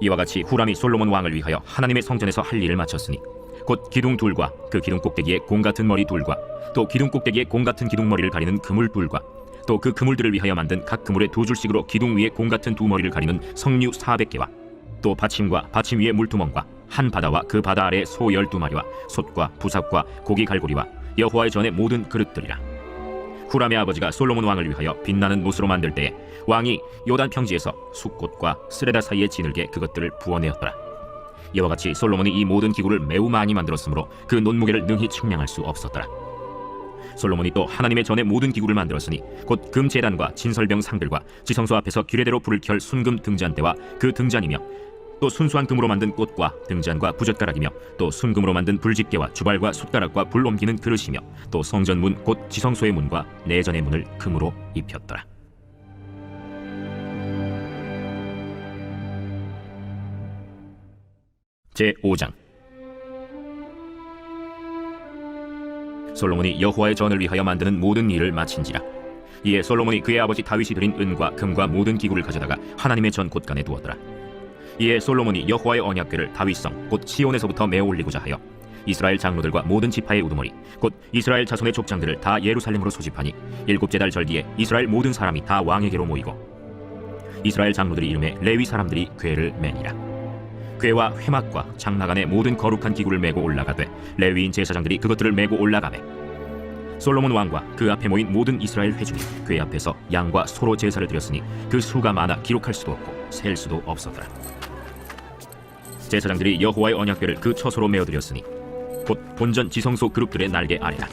이와 같이 후람이 솔로몬 왕을 위하여 하나님의 성전에서 할 일을 마쳤으니 곧 기둥 둘과 그 기둥 꼭대기에 공 같은 머리 둘과 또 기둥 꼭대기에 공 같은 기둥 머리를 가리는 그물 둘과 또 그 그물들을 위하여 만든 각 그물의 두 줄씩으로 기둥 위에 공 같은 두 머리를 가리는 석류 400개와 또 받침과 받침 위에 물두멍과 한 바다와 그 바다 아래 소 12마리와 솥과 부삽과 고기 갈고리와 여호와의 전의 모든 그릇들이라. 후람의 아버지가 솔로몬 왕을 위하여 빛나는 노스로 만들 때에 왕이 요단 평지에서 숫꽃과 스레다 사이에 지늘게 그것들을 부어내었더라. 이와 같이 솔로몬이 이 모든 기구를 매우 많이 만들었으므로 그 논무게를 능히 측량할 수 없었더라. 솔로몬이 또 하나님의 전의 모든 기구를 만들었으니 곧 금제단과 진설병 상들과 지성소 앞에서 규례대로 불을 켤 순금 등잔대와 그 등잔이며 또 순수한 금으로 만든 꽃과 등잔과 부젓가락이며 또 순금으로 만든 불집게와 주발과 숟가락과 불 옮기는 그릇이며 또 성전문 곧 지성소의 문과 내전의 문을 금으로 입혔더라. 제 5장. 솔로몬이 여호와의 전을 위하여 만드는 모든 일을 마친지라. 이에 솔로몬이 그의 아버지 다윗이 드린 은과 금과 모든 기구를 가져다가 하나님의 전 곳간에 두었더라. 이에 솔로몬이 여호와의 언약궤를 다윗성 곧 시온에서부터 메어 올리고자 하여 이스라엘 장로들과 모든 지파의 우두머리 곧 이스라엘 자손의 족장들을 다 예루살렘으로 소집하니 7째 달 절기에 이스라엘 모든 사람이 다 왕에게로 모이고 이스라엘 장로들이 이름에 레위 사람들이 궤를 매니라. 궤와 회막과 장막 안에 모든 거룩한 기구를 메고 올라가되 레위인 제사장들이 그것들을 메고 올라가매 솔로몬 왕과 그 앞에 모인 모든 이스라엘 회중이 궤 앞에서 양과 소로 제사를 드렸으니 그 수가 많아 기록할 수도 없고 셀 수도 없었더라. 제사장들이 여호와의 언약궤를 그 처소로 메어드렸으니 곧 본전 지성소 그룹들의 날개 아래라.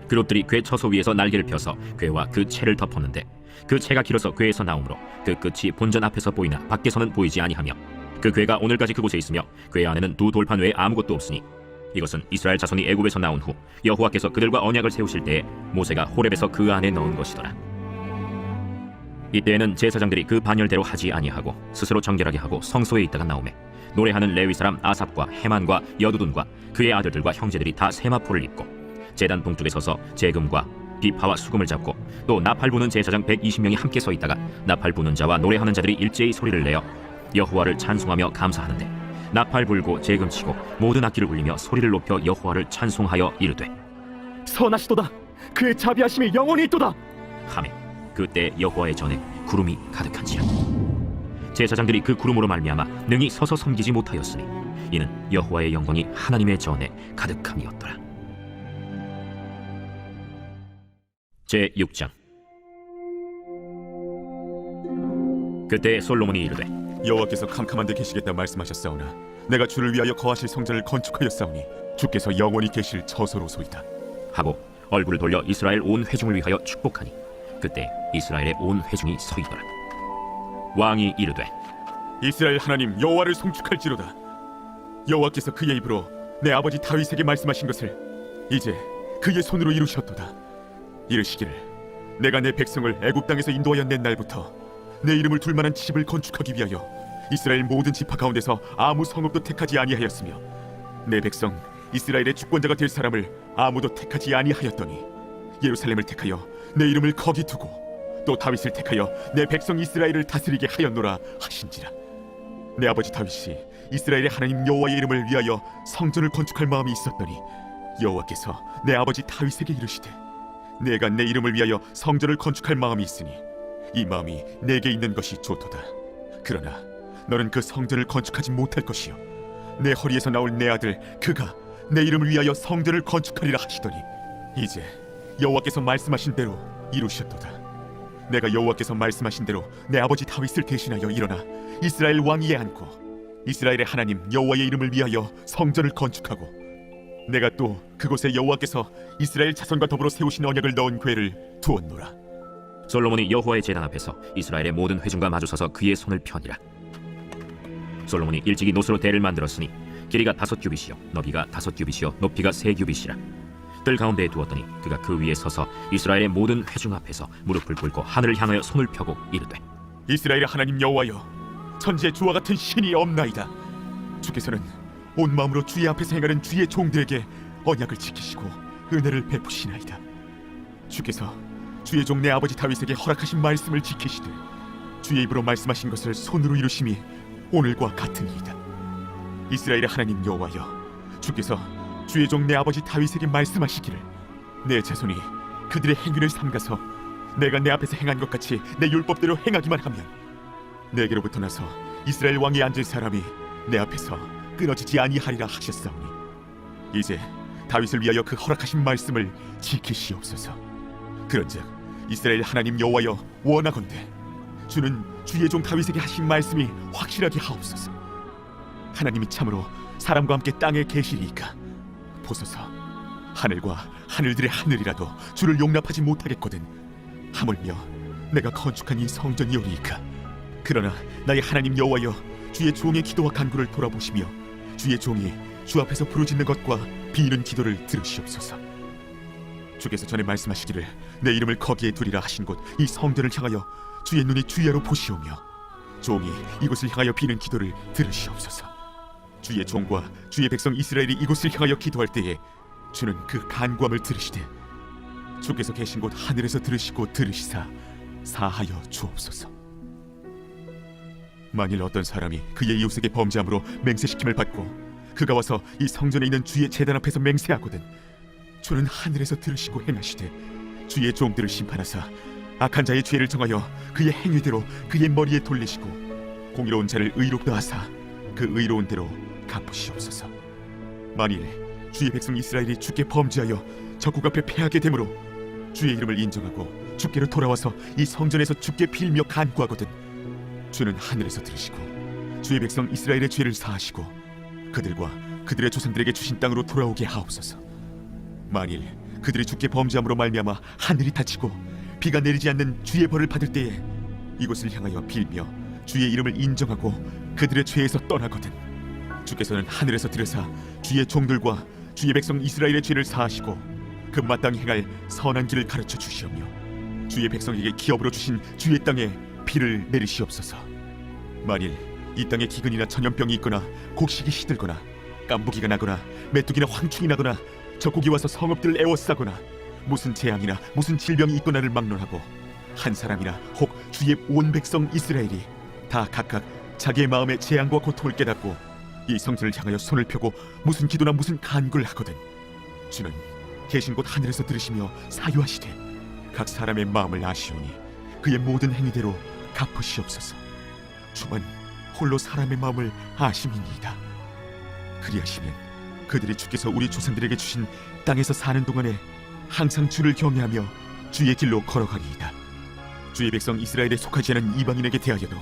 그룹들이 궤 처소 위에서 날개를 펴서 궤와 그 채를 덮었는데 그 채가 길어서 궤에서 나오므로 그 끝이 본전 앞에서 보이나 밖에서는 보이지 아니하며 그 궤가 오늘까지 그곳에 있으며 궤 안에는 두 돌판 외에 아무것도 없으니 이것은 이스라엘 자손이 애굽에서 나온 후 여호와께서 그들과 언약을 세우실 때에 모세가 호렙에서 그 안에 넣은 것이더라. 이때에는 제사장들이 그 반열대로 하지 아니하고 스스로 정결하게 하고 성소에 있다가 나오매 노래하는 레위 사람 아삽과 헤만과 여두둔과 그의 아들들과 형제들이 다 세마포를 입고 제단 동쪽에 서서 제금과 비파와 수금을 잡고 또 나팔 부는 제사장 120명이 함께 서 있다가 나팔 부는 자와 노래하는 자들이 일제히 소리를 내어 여호와를 찬송하며 감사하는데 나팔 불고 제금 치고 모든 악기를 울리며 소리를 높여 여호와를 찬송하여 이르되 선하시도다. 그의 자비하심이 영원히 있도다. 하매 그때 여호와의 전에 구름이 가득한지라. 제사장들이 그 구름으로 말미암아 능히 서서 섬기지 못하였으니 이는 여호와의 영광이 하나님의 전에 가득함이었더라. 제 6장. 그때 솔로몬이 이르되 여호와께서 캄캄한 데 계시겠다 말씀하셨사오나 내가 주를 위하여 거하실 성전을 건축하였사오니 주께서 영원히 계실 처소로소이다 하고 얼굴을 돌려 이스라엘 온 회중을 위하여 축복하니 그때 이스라엘의 온 회중이 서이더라. 왕이 이르되 이스라엘 하나님 여호와를 송축할지로다. 여호와께서 그의 입으로 내 아버지 다윗에게 말씀하신 것을 이제 그의 손으로 이루셨도다. 이르시기를 내가 내 백성을 애굽 땅에서 인도하여 낸 날부터 내 이름을 둘 만한 집을 건축하기 위하여 이스라엘 모든 지파 가운데서 아무 성읍도 택하지 아니하였으며 내 백성 이스라엘의 주권자가 될 사람을 아무도 택하지 아니하였더니 예루살렘을 택하여 내 이름을 거기 두고 또 다윗을 택하여 내 백성 이스라엘을 다스리게 하였노라 하신지라. 내 아버지 다윗이 이스라엘의 하나님 여호와의 이름을 위하여 성전을 건축할 마음이 있었더니 여호와께서 내 아버지 다윗에게 이르시되 내가 내 이름을 위하여 성전을 건축할 마음이 있으니 이 마음이 내게 있는 것이 좋도다. 그러나 너는 그 성전을 건축하지 못할 것이요 내 허리에서 나올 내 아들 그가 내 이름을 위하여 성전을 건축하리라 하시더니 이제 여호와께서 말씀하신 대로 이루셨도다. 내가 여호와께서 말씀하신 대로 내 아버지 다윗을 대신하여 일어나 이스라엘 왕위에 앉고 이스라엘의 하나님 여호와의 이름을 위하여 성전을 건축하고 내가 또 그곳에 여호와께서 이스라엘 자손과 더불어 세우신 언약을 넣은 궤를 두었노라. 솔로몬이 여호와의 제단 앞에서 이스라엘의 모든 회중과 마주서서 그의 손을 펴니라. 솔로몬이 일찍이 노스로 대를 만들었으니 길이가 5규빗이요 너비가 5규빗이요 높이가 3규빗이라. 뜰 가운데에 두었더니 그가 그 위에 서서 이스라엘의 모든 회중 앞에서 무릎을 꿇고 하늘을 향하여 손을 펴고 이르되 이스라엘의 하나님 여호와여 천지에 주와 같은 신이 없나이다. 주께서는 온 마음으로 주의 앞에서 행하는 주의 종들에게 언약을 지키시고 은혜를 베푸시나이다. 주께서 주의 종 내 아버지 다윗에게 허락하신 말씀을 지키시되 주의 입으로 말씀하신 것을 손으로 이루심이 오늘과 같으니이다. 이스라엘의 하나님 여호와여 주께서 주의 종 내 아버지 다윗에게 말씀하시기를 내 자손이 그들의 행위를 삼가서 내가 내 앞에서 행한 것 같이 내 율법대로 행하기만 하면 내게로부터 나서 이스라엘 왕이 앉을 사람이 내 앞에서 끊어지지 아니하리라 하셨사오니 이제 다윗을 위하여 그 허락하신 말씀을 지키시옵소서. 그런즉 이스라엘 하나님 여호와여 원하건대 주는 주의 종 다윗에게 하신 말씀이 확실하게 하옵소서. 하나님이 참으로 사람과 함께 땅에 계시리이까 보소서 하늘과 하늘들의 하늘이라도 주를 용납하지 못하겠거든 하물며 내가 건축한 이 성전이오리이까. 그러나 나의 하나님 여호와여 주의 종의 기도와 간구를 돌아보시며 주의 종이 주 앞에서 부르짖는 것과 비는 기도를 들으시옵소서. 주께서 전에 말씀하시기를 내 이름을 거기에 두리라 하신 곳 이 성전을 향하여 주의 눈이 주야로 보시오며 종이 이곳을 향하여 비는 기도를 들으시옵소서. 주의 종과 주의 백성 이스라엘이 이곳을 향하여 기도할 때에 주는 그 간구함을 들으시되 주께서 계신 곳 하늘에서 들으시고 들으시사 사하여 주옵소서. 만일 어떤 사람이 그의 이웃에게 범죄함으로 맹세시킴을 받고 그가 와서 이 성전에 있는 주의 제단 앞에서 맹세하거든 주는 하늘에서 들으시고 행하시되 주의 종들을 심판하사 악한 자의 죄를 정하여 그의 행위대로 그의 머리에 돌리시고 공의로운 자를 의롭다 하사 그 의로운 대로 갚으시옵소서. 만일 주의 백성 이스라엘이 주께 범죄하여 적국 앞에 패하게 되므로 주의 이름을 인정하고 주께로 돌아와서 이 성전에서 주께 빌며 간구하거든 주는 하늘에서 들으시고 주의 백성 이스라엘의 죄를 사하시고 그들과 그들의 조상들에게 주신 땅으로 돌아오게 하옵소서. 만일 그들이 주께 범죄함으로 말미암아 하늘이 닫히고 비가 내리지 않는 주의 벌을 받을 때에 이곳을 향하여 빌며 주의 이름을 인정하고 그들의 죄에서 떠나거든 주께서는 하늘에서 들으사 주의 종들과 주의 백성 이스라엘의 죄를 사하시고 그 마땅히 행할 선한 길을 가르쳐 주시오며 주의 백성에게 기업으로 주신 주의 땅에 비를 내리시옵소서. 만일 이 땅에 기근이나 전염병이 있거나 곡식이 시들거나 깐부기가 나거나 메뚜기나 황충이 나거나 적국이 와서 성읍들을 에워싸거나 무슨 재앙이나 무슨 질병이 있거나를 막론하고 한 사람이나 혹 주의 온 백성 이스라엘이 다 각각 자기의 마음의 재앙과 고통을 깨닫고 이 성전을 향하여 손을 펴고 무슨 기도나 무슨 간구를 하거든 주는 계신 곳 하늘에서 들으시며 사유하시되 각 사람의 마음을 아시오니 그의 모든 행위대로 갚으시옵소서. 주만 홀로 사람의 마음을 아심이니이다. 그리하시면 그들이 주께서 우리 조상들에게 주신 땅에서 사는 동안에 항상 주를 경외하며 주의 길로 걸어가리이다. 주의 백성 이스라엘에 속하지 않은 이방인에게 대하여도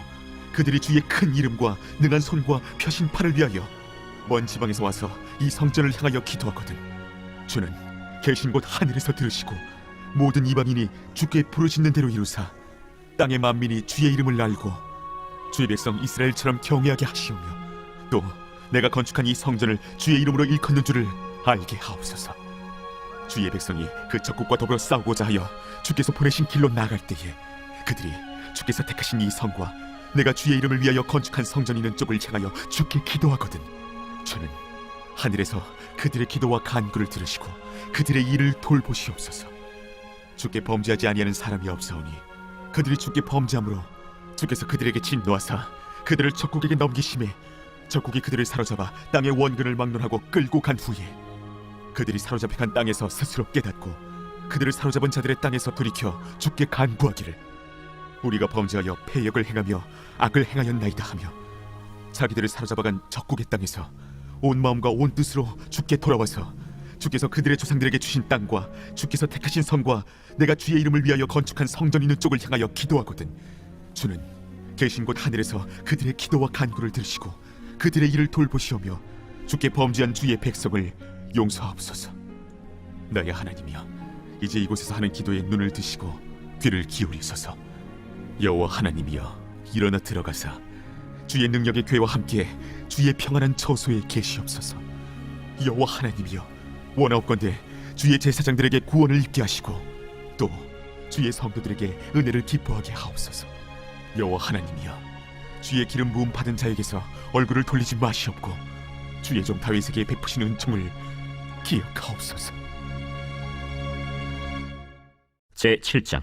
그들이 주의 큰 이름과 능한 손과 펴신 팔을 위하여 먼 지방에서 와서 이 성전을 향하여 기도하거든 주는 계신 곳 하늘에서 들으시고 모든 이방인이 주께 부르짖는 대로 이루사 땅의 만민이 주의 이름을 알고 주의 백성 이스라엘처럼 경외하게 하시오며 또 내가 건축한 이 성전을 주의 이름으로 일컫는 줄을 알게 하옵소서. 주의 백성이 그 적국과 더불어 싸우고자 하여 주께서 보내신 길로 나아갈 때에 그들이 주께서 택하신 이 성과 내가 주의 이름을 위하여 건축한 성전이 있는 쪽을 향하여 주께 기도하거든 주는 하늘에서 그들의 기도와 간구를 들으시고 그들의 일을 돌보시옵소서. 주께 범죄하지 아니하는 사람이 없사오니 그들이 주께 범죄함으로 주께서 그들에게 진노하사 그들을 적국에게 넘기심에 적국이 그들을 사로잡아 땅의 원근을 막론하고 끌고 간 후에 그들이 사로잡혀 간 땅에서 스스로 깨닫고 그들을 사로잡은 자들의 땅에서 돌이켜 주께 간구하기를 우리가 범죄하여 패역을 행하며 악을 행하였나이다 하며 자기들을 사로잡아간 적국의 땅에서 온 마음과 온 뜻으로 주께 돌아와서 주께서 그들의 조상들에게 주신 땅과 주께서 택하신 성과 내가 주의 이름을 위하여 건축한 성전 있는 쪽을 향하여 기도하거든 주는 계신 곳 하늘에서 그들의 기도와 간구를 들으시고 그들의 일을 돌보시오며 주께 범죄한 주의 백성을 용서하옵소서. 나의 하나님이여 이제 이곳에서 하는 기도에 눈을 드시고 귀를 기울이소서. 여호와 하나님이여 일어나 들어가사 주의 능력의 궤와 함께 주의 평안한 처소에 계시옵소서. 여호와 하나님이여 원하옵건대 주의 제사장들에게 구원을 입게 하시고 또 주의 성도들에게 은혜를 기뻐하게 하옵소서. 여호와 하나님이여 주의 기름 부음 받은 자에게서 얼굴을 돌리지 마시옵고 주의 종 다윗에게 베푸신 은총을 기억하옵소서. 제7장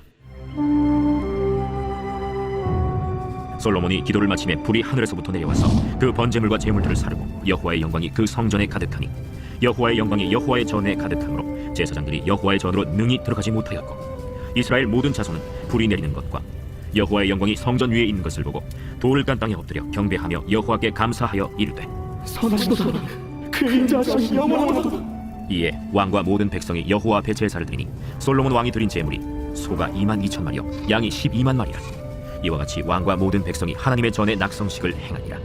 솔로몬이 기도를 마치매 불이 하늘에서부터 내려와서 그 번제물과 제물들을 사르고 여호와의 영광이 그 성전에 가득하니 여호와의 영광이 여호와의 전에 가득하므로 제사장들이 여호와의 전으로 능히 들어가지 못하였고 이스라엘 모든 자손은 불이 내리는 것과 여호와의 영광이 성전 위에 있는 것을 보고 돌을 깐 땅에 엎드려 경배하며 여호와께 감사하여 이르되 선하시도다 그 인자하심이 영원하도다. 이에 왕과 모든 백성이 여호와 앞에 제사를 드리니 솔로몬 왕이 드린 제물이 소가 22,000마리요 양이 12만 마리라. 이와 같이 왕과 모든 백성이 하나님의 전에 낙성식을 행하니라.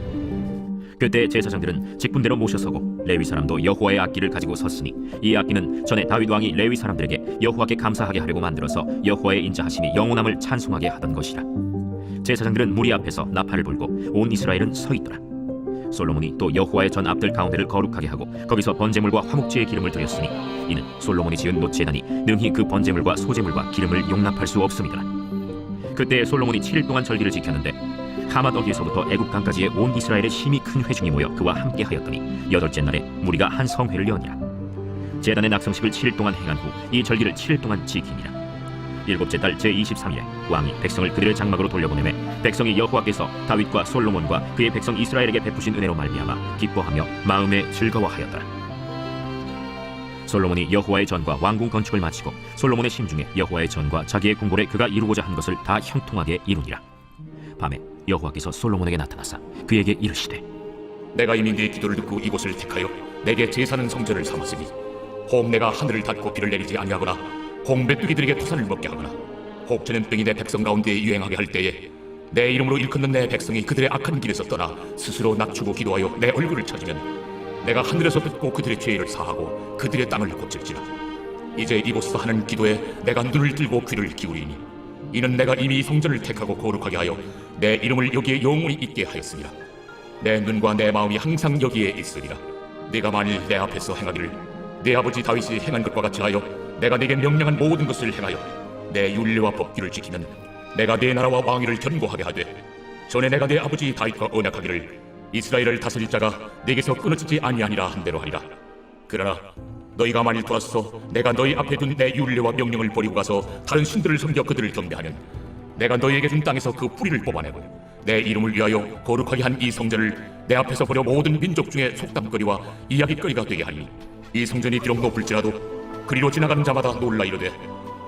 그때 제사장들은 직분대로 모셔서고 레위 사람도 여호와의 악기를 가지고 섰으니 이 악기는 전에 다윗 왕이 레위 사람들에게 여호와께 감사하게 하려고 만들어서 여호와의 인자하심이 영원함을 찬송하게 하던 것이라. 제사장들은 무리 앞에서 나팔을 불고 온 이스라엘은 서 있더라. 솔로몬이 또 여호와의 전 앞들 가운데를 거룩하게 하고 거기서 번제물과 화목제의 기름을 드렸으니 이는 솔로몬이 지은 놋제단이 능히 그 번제물과 소제물과 기름을 용납할 수 없음이더라. 그때 솔로몬이 7일 동안 절기를 지켰는데 하맛 어귀에서부터 애굽강까지의 온 이스라엘의 심히 큰 회중이 모여 그와 함께 하였더니 8째 날에 무리가 한 성회를 여니라. 제단의 낙성식을 7일 동안 행한 후 이 절기를 7일 동안 지키니라. 7째 달 제23일에 왕이 백성을 그들의 장막으로 돌려보내매 백성이 여호와께서 다윗과 솔로몬과 그의 백성 이스라엘에게 베푸신 은혜로 말미암아 기뻐하며 마음에 즐거워하였더라. 솔로몬이 여호와의 전과 왕궁 건축을 마치고 솔로몬의 심중에 여호와의 전과 자기의 궁궐에 그가 이루고자 한 것을 다 형통하게 이루니라. 밤에 여호와께서 솔로몬에게 나타나사 그에게 이르시되 내가 이미 네 기도를 듣고 이곳을 택하여 내게 제사는 성전을 삼았으니 혹 내가 하늘을 닫고 비를 내리지 아니하거나 혹 메뚜기들에게 토산을 먹게 하거나 혹 전염병이 내 백성 가운데 유행하게 할 때에 내 이름으로 일컫는 내 백성이 그들의 악한 길에서 떠나 스스로 낮추고 기도하여 내 얼굴을 찾으면 내가 하늘에서 듣고 그들의 죄를 사하고 그들의 땅을 고칠지라. 이제 이곳에서 하는 기도에 내가 눈을 들고 귀를 기울이니 이는 내가 이미 이 성전을 택하고 거룩하게 하여 내 이름을 여기에 영원히 있게 하였습니다. 내 눈과 내 마음이 항상 여기에 있으리라. 네가 만일 내 앞에서 행하기를 네 아버지 다윗이 행한 것과 같이 하여 내가 네게 명령한 모든 것을 행하여 내 율례와 법규를 지키면 내가 네 나라와 왕위를 견고하게 하되 전에 내가 네 아버지 다윗과 언약하기를 이스라엘을 다스릴 자가 네게서 끊어지지 아니하니라 한 대로 하리라. 그러나 너희가 만일 돌아서서 내가 너희 앞에 둔 내 율례와 명령을 버리고 가서 다른 신들을 섬겨 그들을 경배하면 내가 너희에게 준 땅에서 그 뿌리를 뽑아내고 내 이름을 위하여 거룩하게 한 이 성전을 내 앞에서 버려 모든 민족 중에 속담거리와 이야기거리가 되게 하리니 이 성전이 비록 높을지라도 그리로 지나가는 자마다 놀라 이르되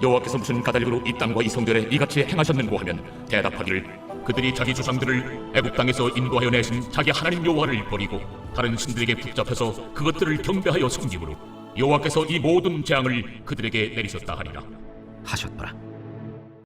여호와께서 무슨 까닭으로 이 땅과 이 성전에 이같이 행하셨는고 하면 대답하기를 그들이 자기 조상들을 애굽 땅에서 인도하여 내신 자기 하나님 여호와를 버리고 다른 신들에게 붙잡혀서 그것들을 경배하여 섬김으로 여호와께서 이 모든 재앙을 그들에게 내리셨다 하리라 하셨더라.